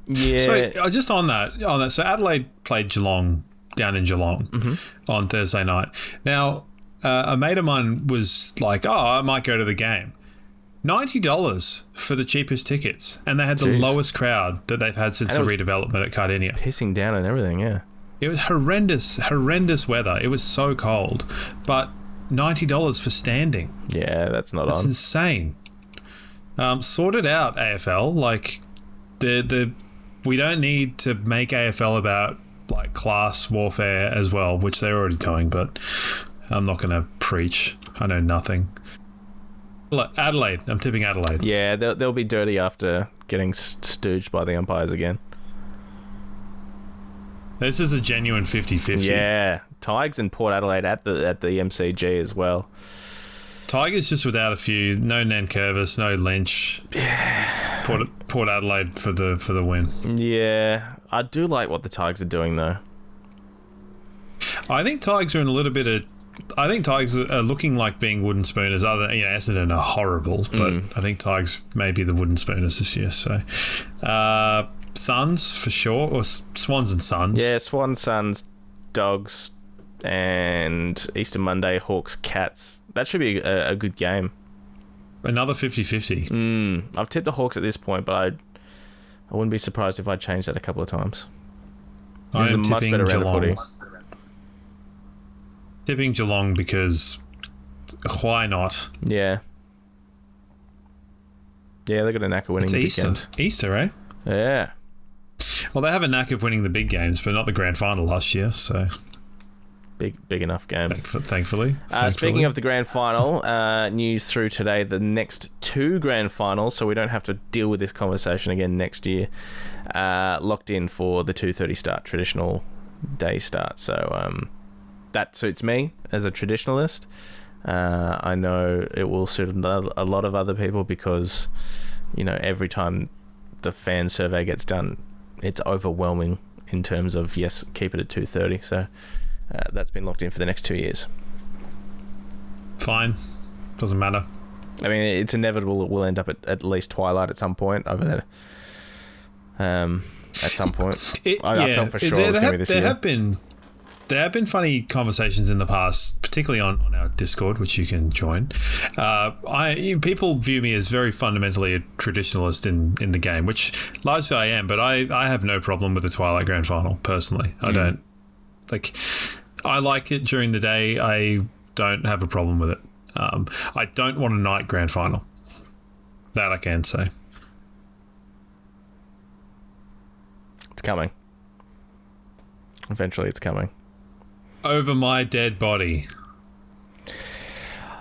Yeah. So just on that, so Adelaide played Geelong down in Geelong on Thursday night. Now, a mate of mine was like, "Oh, I might go to the game." $90 for the cheapest tickets, and they had the lowest crowd that they've had since the redevelopment at Cardinia. Pissing down and everything, yeah. It was horrendous weather. It was so cold, but $90 for standing. Yeah, that's not That's on. insane. Sort it out, AFL. Like we don't need to make AFL about like class warfare as well, which they're already doing, but I'm not going to preach. I know nothing. Adelaide. I'm tipping Adelaide. Yeah, they'll be dirty after getting stooged by the umpires again. This is a genuine 50-50. Yeah. Tigers and Port Adelaide at the MCG as well. Tigers just without a few. No Nankervis, no Lynch. Yeah. Port Adelaide for the win. Yeah. I do like what the Tigers are doing, though. I think Tigers are in a little bit of. I think Tigers are looking like being wooden spooners. Essendon are horrible, but I think Tigers may be the wooden spooners this year. So, Suns for sure, or Swans and Suns. Yeah, Swans, Suns, Dogs, and Easter Monday, Hawks, Cats. That should be a good game. Another 50-50. I've tipped the Hawks at this point, but I wouldn't be surprised if I changed that a couple of times. This is a much better round of footy. Tipping Geelong because why not? Yeah. Yeah, they've got a knack of winning it's the big Easter. games. Easter, eh? Yeah. Well, they have a knack of winning the big games, but not the grand final last year, so... Big enough games. Thankfully. Speaking of the grand final, news through today, the next 2 grand finals, so we don't have to deal with this conversation again next year, locked in for the 2:30 start, traditional day start. So that suits me as a traditionalist. I know it will suit a lot of other people because, every time the fan survey gets done, it's overwhelming in terms of, yes, keep it at 2:30. So... that's been locked in for the next 2 years. Fine. Doesn't matter. I mean, it's inevitable it will end up at least twilight at some point over there. At some point. I felt for sure it was going to be this year. There have been funny conversations in the past, particularly on our Discord, which you can join. People view me as very fundamentally a traditionalist in the game, which largely I am, but I have no problem with the Twilight Grand Final, personally. I don't. I like it during the day. I don't have a problem with it. I don't want a night grand final. That I can say. It's coming. Eventually it's coming. Over my dead body.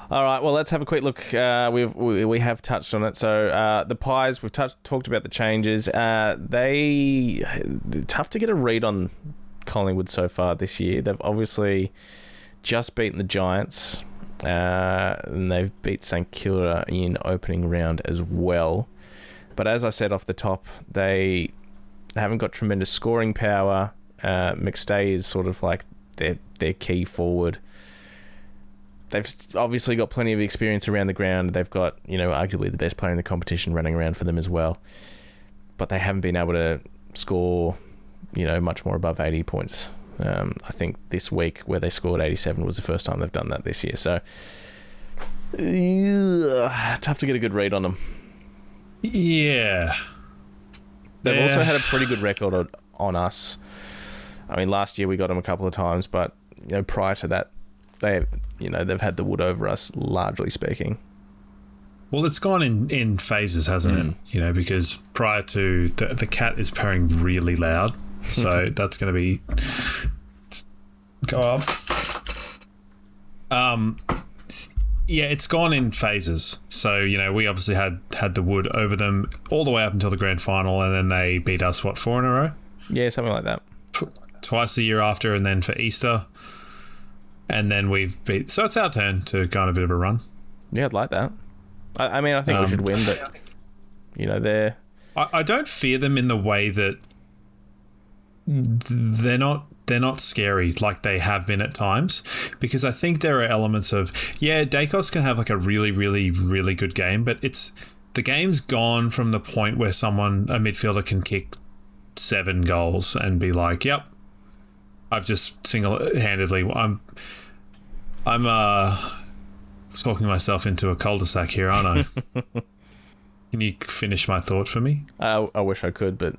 All right, well, let's have a quick look. We have touched on it. So the Pies, we've talked about the changes. Tough to get a read on Collingwood so far this year. They've obviously just beaten the Giants, and they've beat St Kilda in opening round as well. But as I said off the top, they haven't got tremendous scoring power. McStay is sort of like their key forward. They've obviously got plenty of experience around the ground. They've got, arguably the best player in the competition running around for them as well. But they haven't been able to score much more above 80 points. I think this week where they scored 87 was the first time they've done that this year. So, tough to get a good read on them. Yeah. They've also had a pretty good record on us. I mean, last year we got them a couple of times, but prior to that, they've had the wood over us, largely speaking. Well, it's gone in phases, hasn't it? Because prior to the cat is purring really loud. So that's going to be go up. Yeah, it's gone in phases. So we obviously had the wood over them all the way up until the grand final, and then they beat us 4 in a row. Yeah, something like that. Twice the year after, and then for Easter, and then we've beat. So it's our turn to go on a bit of a run. Yeah, I'd like that. I mean, I think we should win, but they're. I don't fear them in the way that. They're not scary like they have been at times, because I think there are elements of Dacos can have like a really, really, really good game, but the game's gone from the point where a midfielder can kick 7 goals and be like, yep, I've just single-handedly I'm talking myself into a cul-de-sac here, aren't I? Can you finish my thought for me? I wish I could, but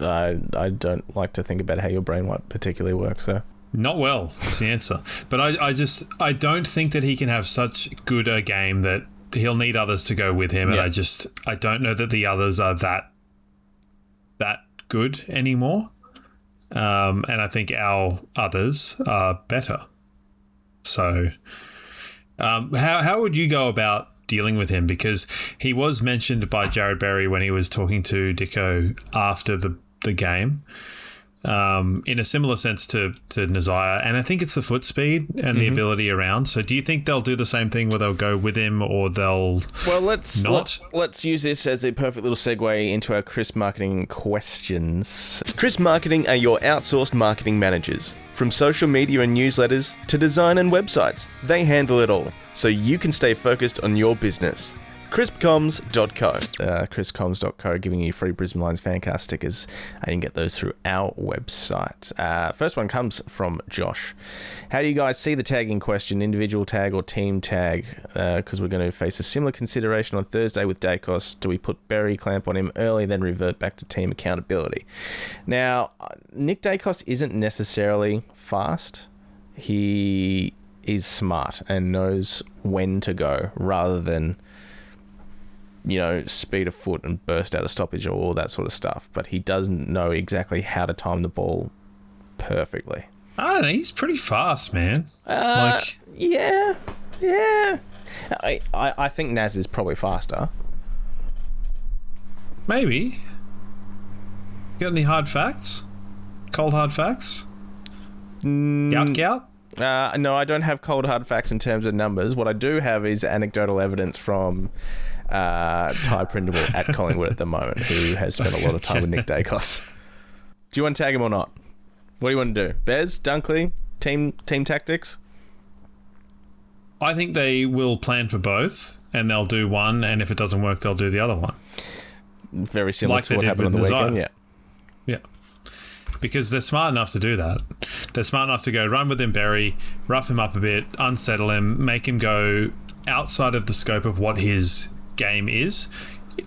I don't like to think about how your brain particularly works. So not well is the answer. But I don't think that he can have such good a game that he'll need others to go with him. Yeah. And I don't know that the others are that good anymore. And I think our others are better. So how would you go about dealing with him? Because he was mentioned by Jared Berry when he was talking to Dicko after the game, in a similar sense to Nazaya, and I think it's the foot speed and the ability around. So do you think they'll do the same thing where they'll go with him, or they'll let's use this as a perfect little segue into our Chris Marketing questions. Chris Marketing are your outsourced marketing managers. From social media and newsletters to design and websites, they handle it all, so you can stay focused on your business. crispcoms.co. crispcoms.co, giving you free Brisbane Lions Fancast stickers. You can get those through our website. First one comes from Josh. How do you guys see the tagging question, individual tag or team tag? Because we're going to face a similar consideration on Thursday with Dacos. Do we put Berry clamp on him early, then revert back to team accountability? Now, Nick Dacos isn't necessarily fast. He is smart and knows when to go rather than speed of foot and burst out of stoppage or all that sort of stuff. But he doesn't know exactly how to time the ball perfectly. I don't know. He's pretty fast, man. Yeah. I think Naz is probably faster. Maybe. Got any hard facts? Cold hard facts? Gout? No, I don't have cold hard facts in terms of numbers. What I do have is anecdotal evidence from Ty Prindable at Collingwood at the moment, who has spent a lot of time with Nick Dacos. Do you want to tag him or not? What do you want to do? Bez, Dunkley, team tactics? I think they will plan for both, and they'll do one, and if it doesn't work, they'll do the other one. Very similar like to what happened on the weekend, yeah. Because they're smart enough to do that. They're smart enough to go run with him, Berry, rough him up a bit, unsettle him, make him go outside of the scope of what his game is.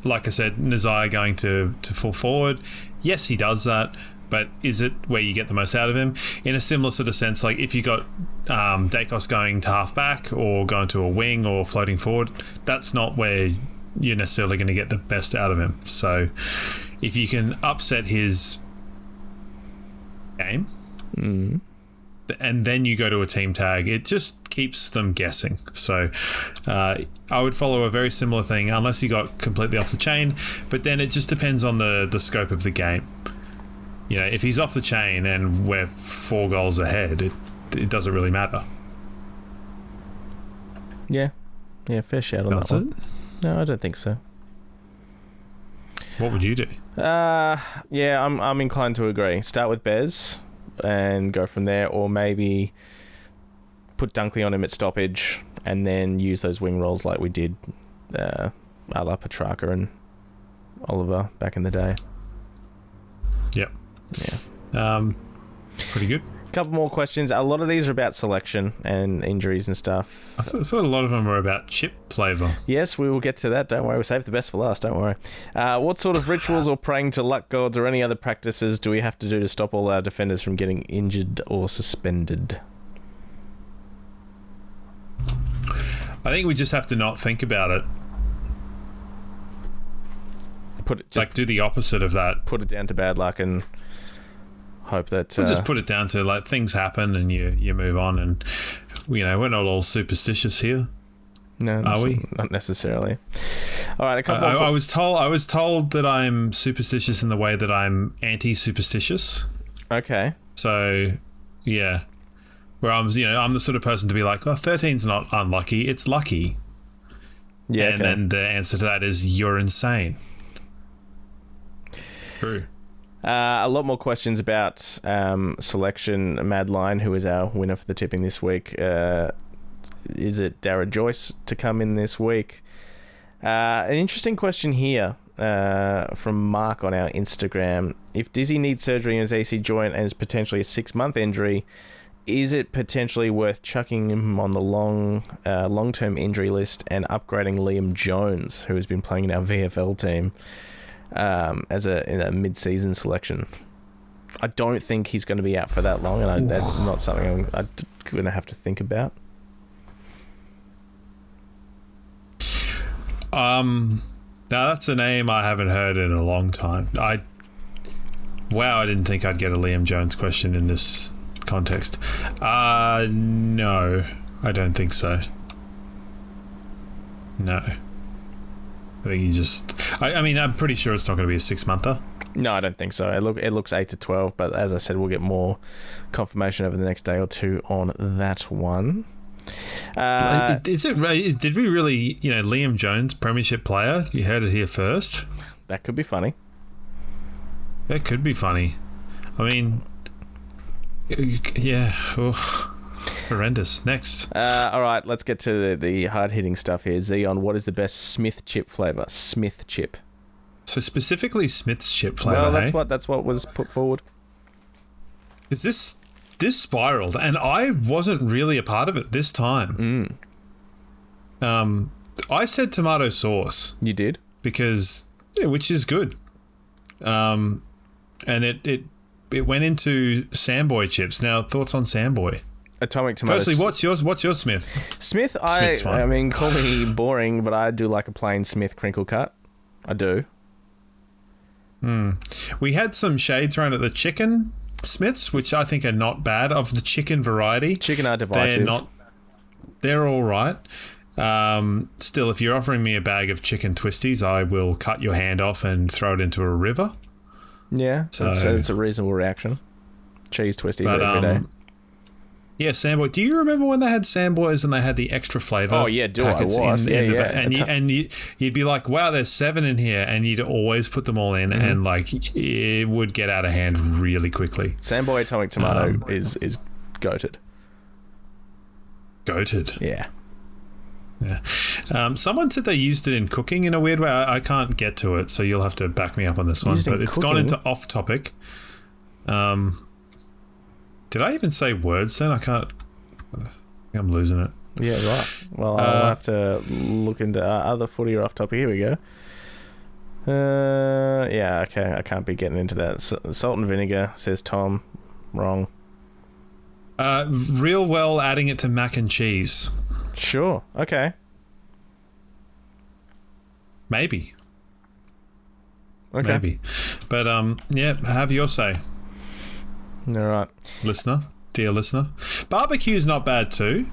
Like I said, Nazai going to full forward. Yes, he does that, but is it where you get the most out of him? In a similar sort of sense, like if you got Dacos going to half back or going to a wing or floating forward, that's not where you're necessarily going to get the best out of him. So if you can upset his game and then you go to a team tag, it just keeps them guessing. So I would follow a very similar thing unless you got completely off the chain, but then it just depends on the scope of the game. If he's off the chain and we're 4 goals ahead, it doesn't really matter. Yeah, fair shout on That's that one. No, I don't think so. What would you do? Yeah, I'm inclined to agree. Start with Bez and go from there, or maybe put Dunkley on him at stoppage and then use those wing rolls like we did a la Petrarca and Oliver back in the day. Yep. Yeah. Pretty good. Couple more questions. A lot of these are about selection and injuries and stuff. I thought a lot of them were about chip flavour. Yes, we will get to that. Don't worry. We'll save the best for last. Don't worry. What sort of rituals or praying to luck gods or any other practices do we have to do to stop all our defenders from getting injured or suspended? I think we just have to not think about it. Do the opposite of that. Put it down to bad luck and hope that we'll just put it down to things happen and you move on, and we're not all superstitious here. No, are we? Not necessarily. All right, a couple. I was told that I'm superstitious in the way that I'm anti-superstitious. Okay. So, yeah, where I'm the sort of person to be like, 13's not unlucky, it's lucky. Yeah, and then the answer to that is you're insane. True. A lot more questions about selection. Madline, who is our winner for the tipping this week, is it Dara Joyce to come in this week? An interesting question here from Mark on our Instagram. If Dizzy needs surgery in his AC joint and is potentially a 6-month injury, is it potentially worth chucking him on the long-term injury list and upgrading Liam Jones, who has been playing in our VFL team, as in a mid-season selection? I don't think he's going to be out for that long, and that's not something I'm going to have to think about. Now that's a name I haven't heard in a long time. I didn't think I'd get a Liam Jones question in this context. No, I don't think so. No. I think you just... I mean, I'm pretty sure it's not going to be a 6-monther. No, I don't think so. It looks 8 to 12, but as I said, we'll get more confirmation over the next day or two on that one. Is it? Did we really, Liam Jones, premiership player? You heard it here first. That could be funny. That could be funny. I mean, Yeah. Oh, horrendous. Next. All right, let's get to the hard-hitting stuff here. Zeon, what is the best Smith chip flavour? Smith chip. So specifically Smith's chip flavour, Well, that's what was put forward. Is this spiraled, and I wasn't really a part of it this time. I said tomato sauce. You did? Because, which is good. And it went into Samboy chips. Now, thoughts on Samboy? Atomic tomatoes. Firstly, what's your Smith? Smith, Smith's one. I mean, call me boring, but I do like a plain Smith crinkle cut. I do. We had some shade thrown at the chicken Smiths, which I think are not bad. Of the chicken variety, Chicken are divisive. They're all right. Still, if you're offering me a bag of chicken twisties, I will cut your hand off and throw it into a river. Yeah, So- it's a reasonable reaction. Cheese twisties But every day. yeah, Samboy. Do you remember when they had Samboys and they had the extra flavour? Oh, yeah, do I? packets Was. Yeah, yeah. And you'd be like, wow, there's 7 in here, and you'd always put them all in, and like it would get out of hand really quickly. Samboy Atomic Tomato is goated. Goated. Yeah. Yeah. Someone said they used it in cooking in a weird way. I can't get to it, so you'll have to back me up on this one. Used in But it's gone cooking? into off topic. Did I even say words then? I can't. I think I'm losing it. Yeah, right. Well, I'll have to look into other footy or off topic. Here we go. Yeah, okay. I can't be getting into that. Salt and vinegar, says Tom. Wrong. Real well adding it to mac and cheese. Sure. Okay. Maybe. Okay. Maybe. But yeah, have your say, All right. dear listener. Barbecue's not bad too.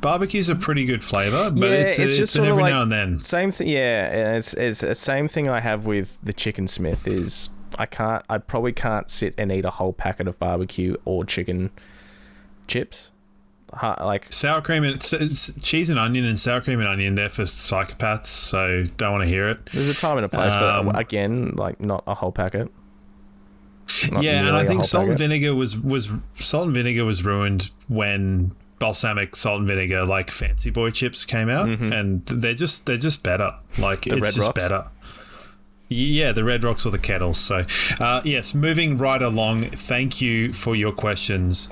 Barbecue's a pretty good flavour, but Yeah, it's just an sort of every like now and then. Same thing. Yeah, it's the same thing I have with the chicken Smith. Is I probably can't sit and eat a whole packet of barbecue or chicken chips. Like Sour cream and it's cheese and onion and sour cream and onion. They're for psychopaths, so don't want to hear it. there's a time and a place, but again, like not a whole packet. Not Yeah, and nearly I a think whole salt and packet. vinegar was ruined when balsamic salt and vinegar like fancy boy chips came out, and they're just better. Like The it's Red just Rocks? better. Yeah, the Red Rocks or the Kettles. So yes, moving right along. Thank you for your questions.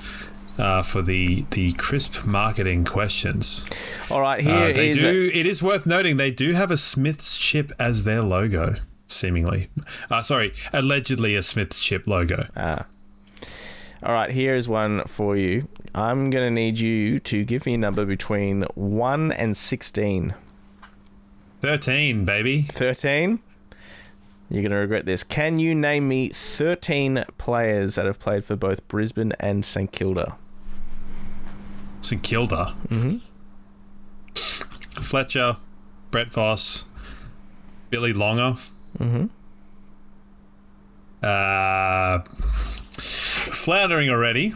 For the crisp marketing questions. All right, here is It is worth noting they do have a Smith's chip as their logo, seemingly. Allegedly a Smith's chip logo. all right, here is one for you. I'm gonna need you to give me a number between 1 and 16. 13, baby. 13. You're going to regret this. Can you name me 13 players that have played for both Brisbane and St Kilda? St Kilda. Mm-hmm. Fletcher, Brett Voss, Billy Longer. Mm-hmm. Floundering already,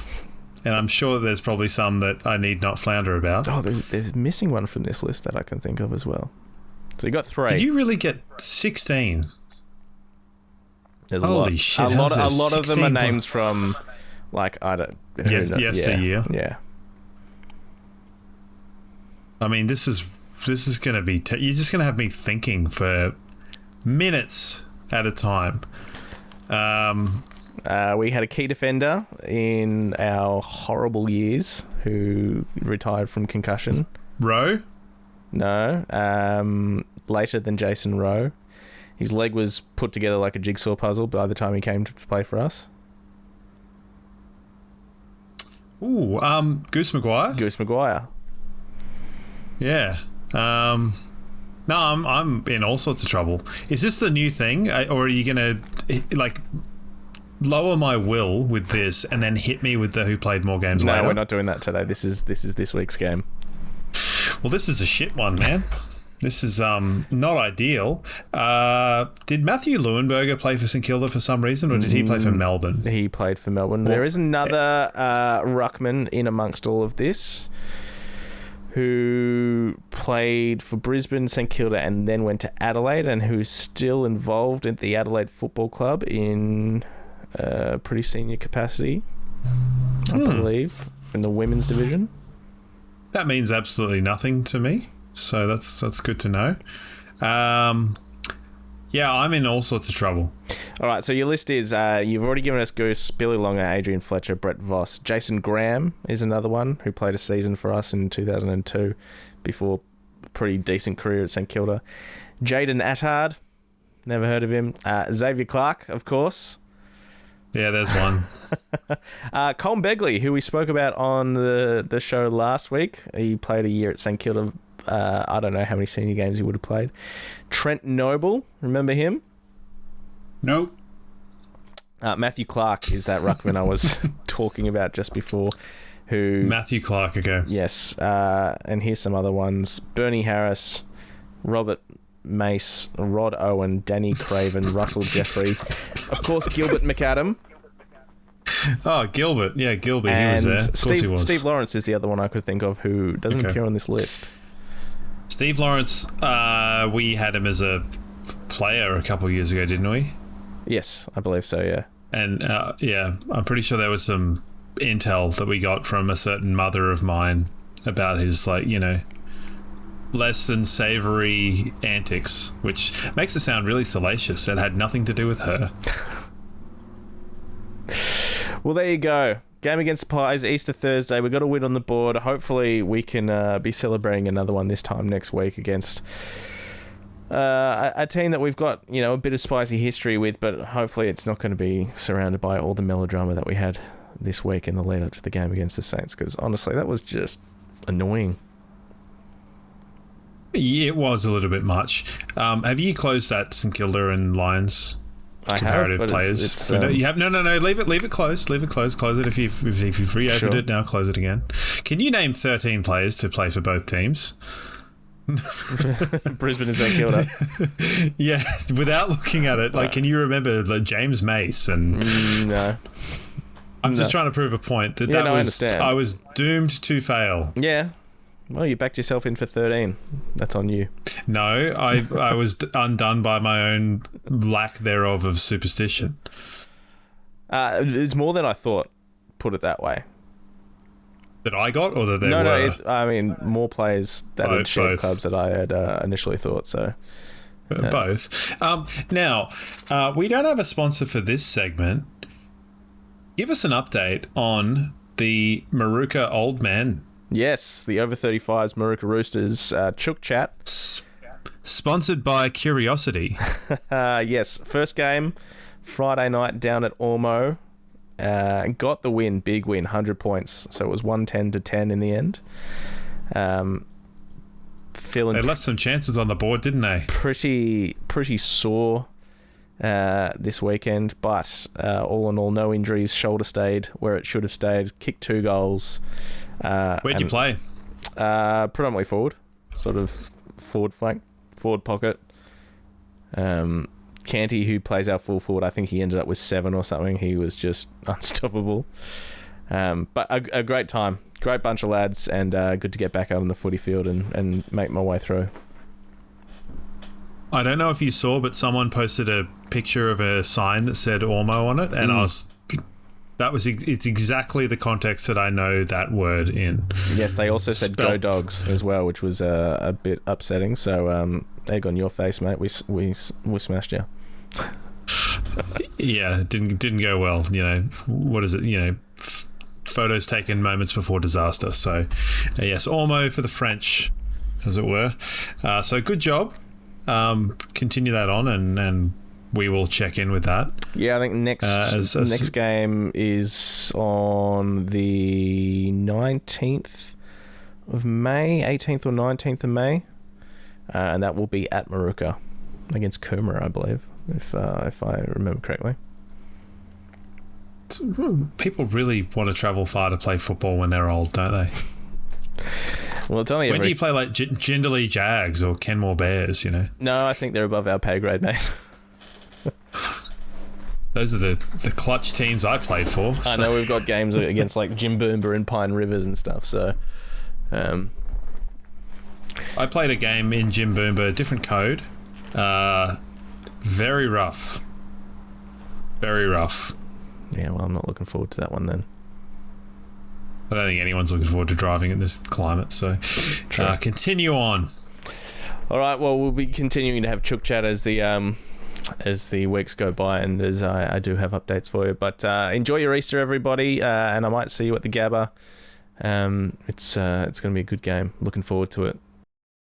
and I'm sure there's probably some that I need not flounder about. Oh, there's missing one from this list that I can think of as well. So you got 3. Did you really get 16? There's Holy a lot. shit, A how's there lot of them are 16 names from, like, I don't... Yesteryear. Yeah. I mean, this is going to be... you're just going to have me thinking for minutes at a time. We had a key defender in our horrible years who retired from concussion. Rowe? No. Later than Jason Rowe. His leg was put together like a jigsaw puzzle by the time he came to play for us. Ooh, Goose Maguire? Goose Maguire. Yeah. No, I'm in all sorts of trouble. Is this the new thing, or are you gonna like lower my will with this and then hit me with the who played more games later? No, we're not doing that today. This is this week's game. Well, this is a shit one, man. This is not ideal. Did Matthew Leuenberger play for St Kilda for some reason, or did he play for Melbourne? He played for Melbourne. There is another ruckman in amongst all of this who played for Brisbane, St Kilda, and then went to Adelaide, and who's still involved at the Adelaide Football Club in a pretty senior capacity. I believe, in the women's division. That means absolutely nothing to me, so that's good to know. Yeah, I'm in all sorts of trouble. All right, so your list is, you've already given us Goose, Billy Longer, Adrian Fletcher, Brett Voss. Jason Graham is another one who played a season for us in 2002 before a pretty decent career at St Kilda. Jaden Attard, never heard of him. Xavier Clark, of course. Yeah, there's one. Colm Begley, who we spoke about on the show last week. He played a year at St Kilda. I don't know how many senior games he would have played. Trent Noble, remember him? Nope. Matthew Clark is that ruckman I was talking about just before. Matthew Clark, okay. Yes, and here's some other ones. Bernie Harris, Robert Mace, Rod Owen, Danny Craven, Russell Jeffrey, of course Gilbert McAdam. Oh, Gilbert. Yeah, Gilbert. He was there. Of course he was. Steve Lawrence is the other one I could think of who doesn't appear on this list. Steve Lawrence, we had him as a player a couple of years ago, didn't we? Yes, I believe so, yeah. And, yeah, I'm pretty sure there was some intel that we got from a certain mother of mine about his, like, you know, less than savoury antics, which makes it sound really salacious. It had nothing to do with her. Well, there you go. Game against the Pies, Easter Thursday. We've got a win on the board. Hopefully we can be celebrating another one this time next week against a team that we've got, you know, a bit of spicy history with, but hopefully it's not going to be surrounded by all the melodrama that we had this week in the lead up to the game against the Saints, because honestly, that was just annoying. Yeah, it was a little bit much. Have you closed that St Kilda and Lions comparative players? It's you have no. Leave it closed. Leave it closed. Close it if you've reopened it. Now close it again. Can you name 13 players to play for both teams? Brisbane and St Kilda. Yeah, without looking at it, like, can you remember like James Mace and? No. I'm just trying to prove a point that I understand. I was doomed to fail. Yeah. Well, you backed yourself in for 13. That's on you. No, I was undone by my own lack thereof of superstition. It's more than I thought, put it that way. That I got, or that there were? No, I mean, more players that had shared clubs that I had initially thought, so... Both. Now, we don't have a sponsor for this segment. Give us an update on the Maruka Old Men. Yes, the over 35s Maruka Roosters Chook Chat. Sponsored by Curiosity. Yes, first game, Friday night down at Ormo. Got the win, big win, 100 points. So it was 110-10 in the end. Feeling they left some chances on the board, didn't they? Pretty sore this weekend, but all in all, no injuries. Shoulder stayed where it should have stayed. Kicked 2 goals. Where'd you play? Predominantly forward, sort of forward flank, forward pocket. Canty, who plays our full forward, I think he ended up with 7 or something. He was just unstoppable. But a great time. Great bunch of lads, and good to get back out on the footy field and make my way through. I don't know if you saw, but someone posted a picture of a sign that said Ormo on it, and it's exactly the context that I know that word in. Yes, they also said Go Dogs as well, which was a bit upsetting. So, egg on your face, mate. We smashed you. Yeah, it didn't go well. You know, what is it? You know, photos taken moments before disaster. So, yes, Ormo for the French, as it were. So good job. Continue that on, and we will check in with that. Yeah, I think next game is on the 19th of May, 18th or 19th of May, and that will be at Maruka against Coomera, I believe, if I remember correctly. People really want to travel far to play football when they're old, don't they? Well, it's only when do you play like Jindalee Jags or Kenmore Bears, you know? No, I think they're above our pay grade, mate. Those are the clutch teams I played for. I know we've got games against like Jimboomba and Pine Rivers and stuff, so... I played a game in Jimboomba, different code. Very rough. Very rough. Yeah, well, I'm not looking forward to that one then. I don't think anyone's looking forward to driving in this climate. So continue on. All right. Well, we'll be continuing to have Chook Chat as the weeks go by, and as I do have updates for you. But enjoy your Easter, everybody, and I might see you at the Gabba. It's going to be a good game. Looking forward to it.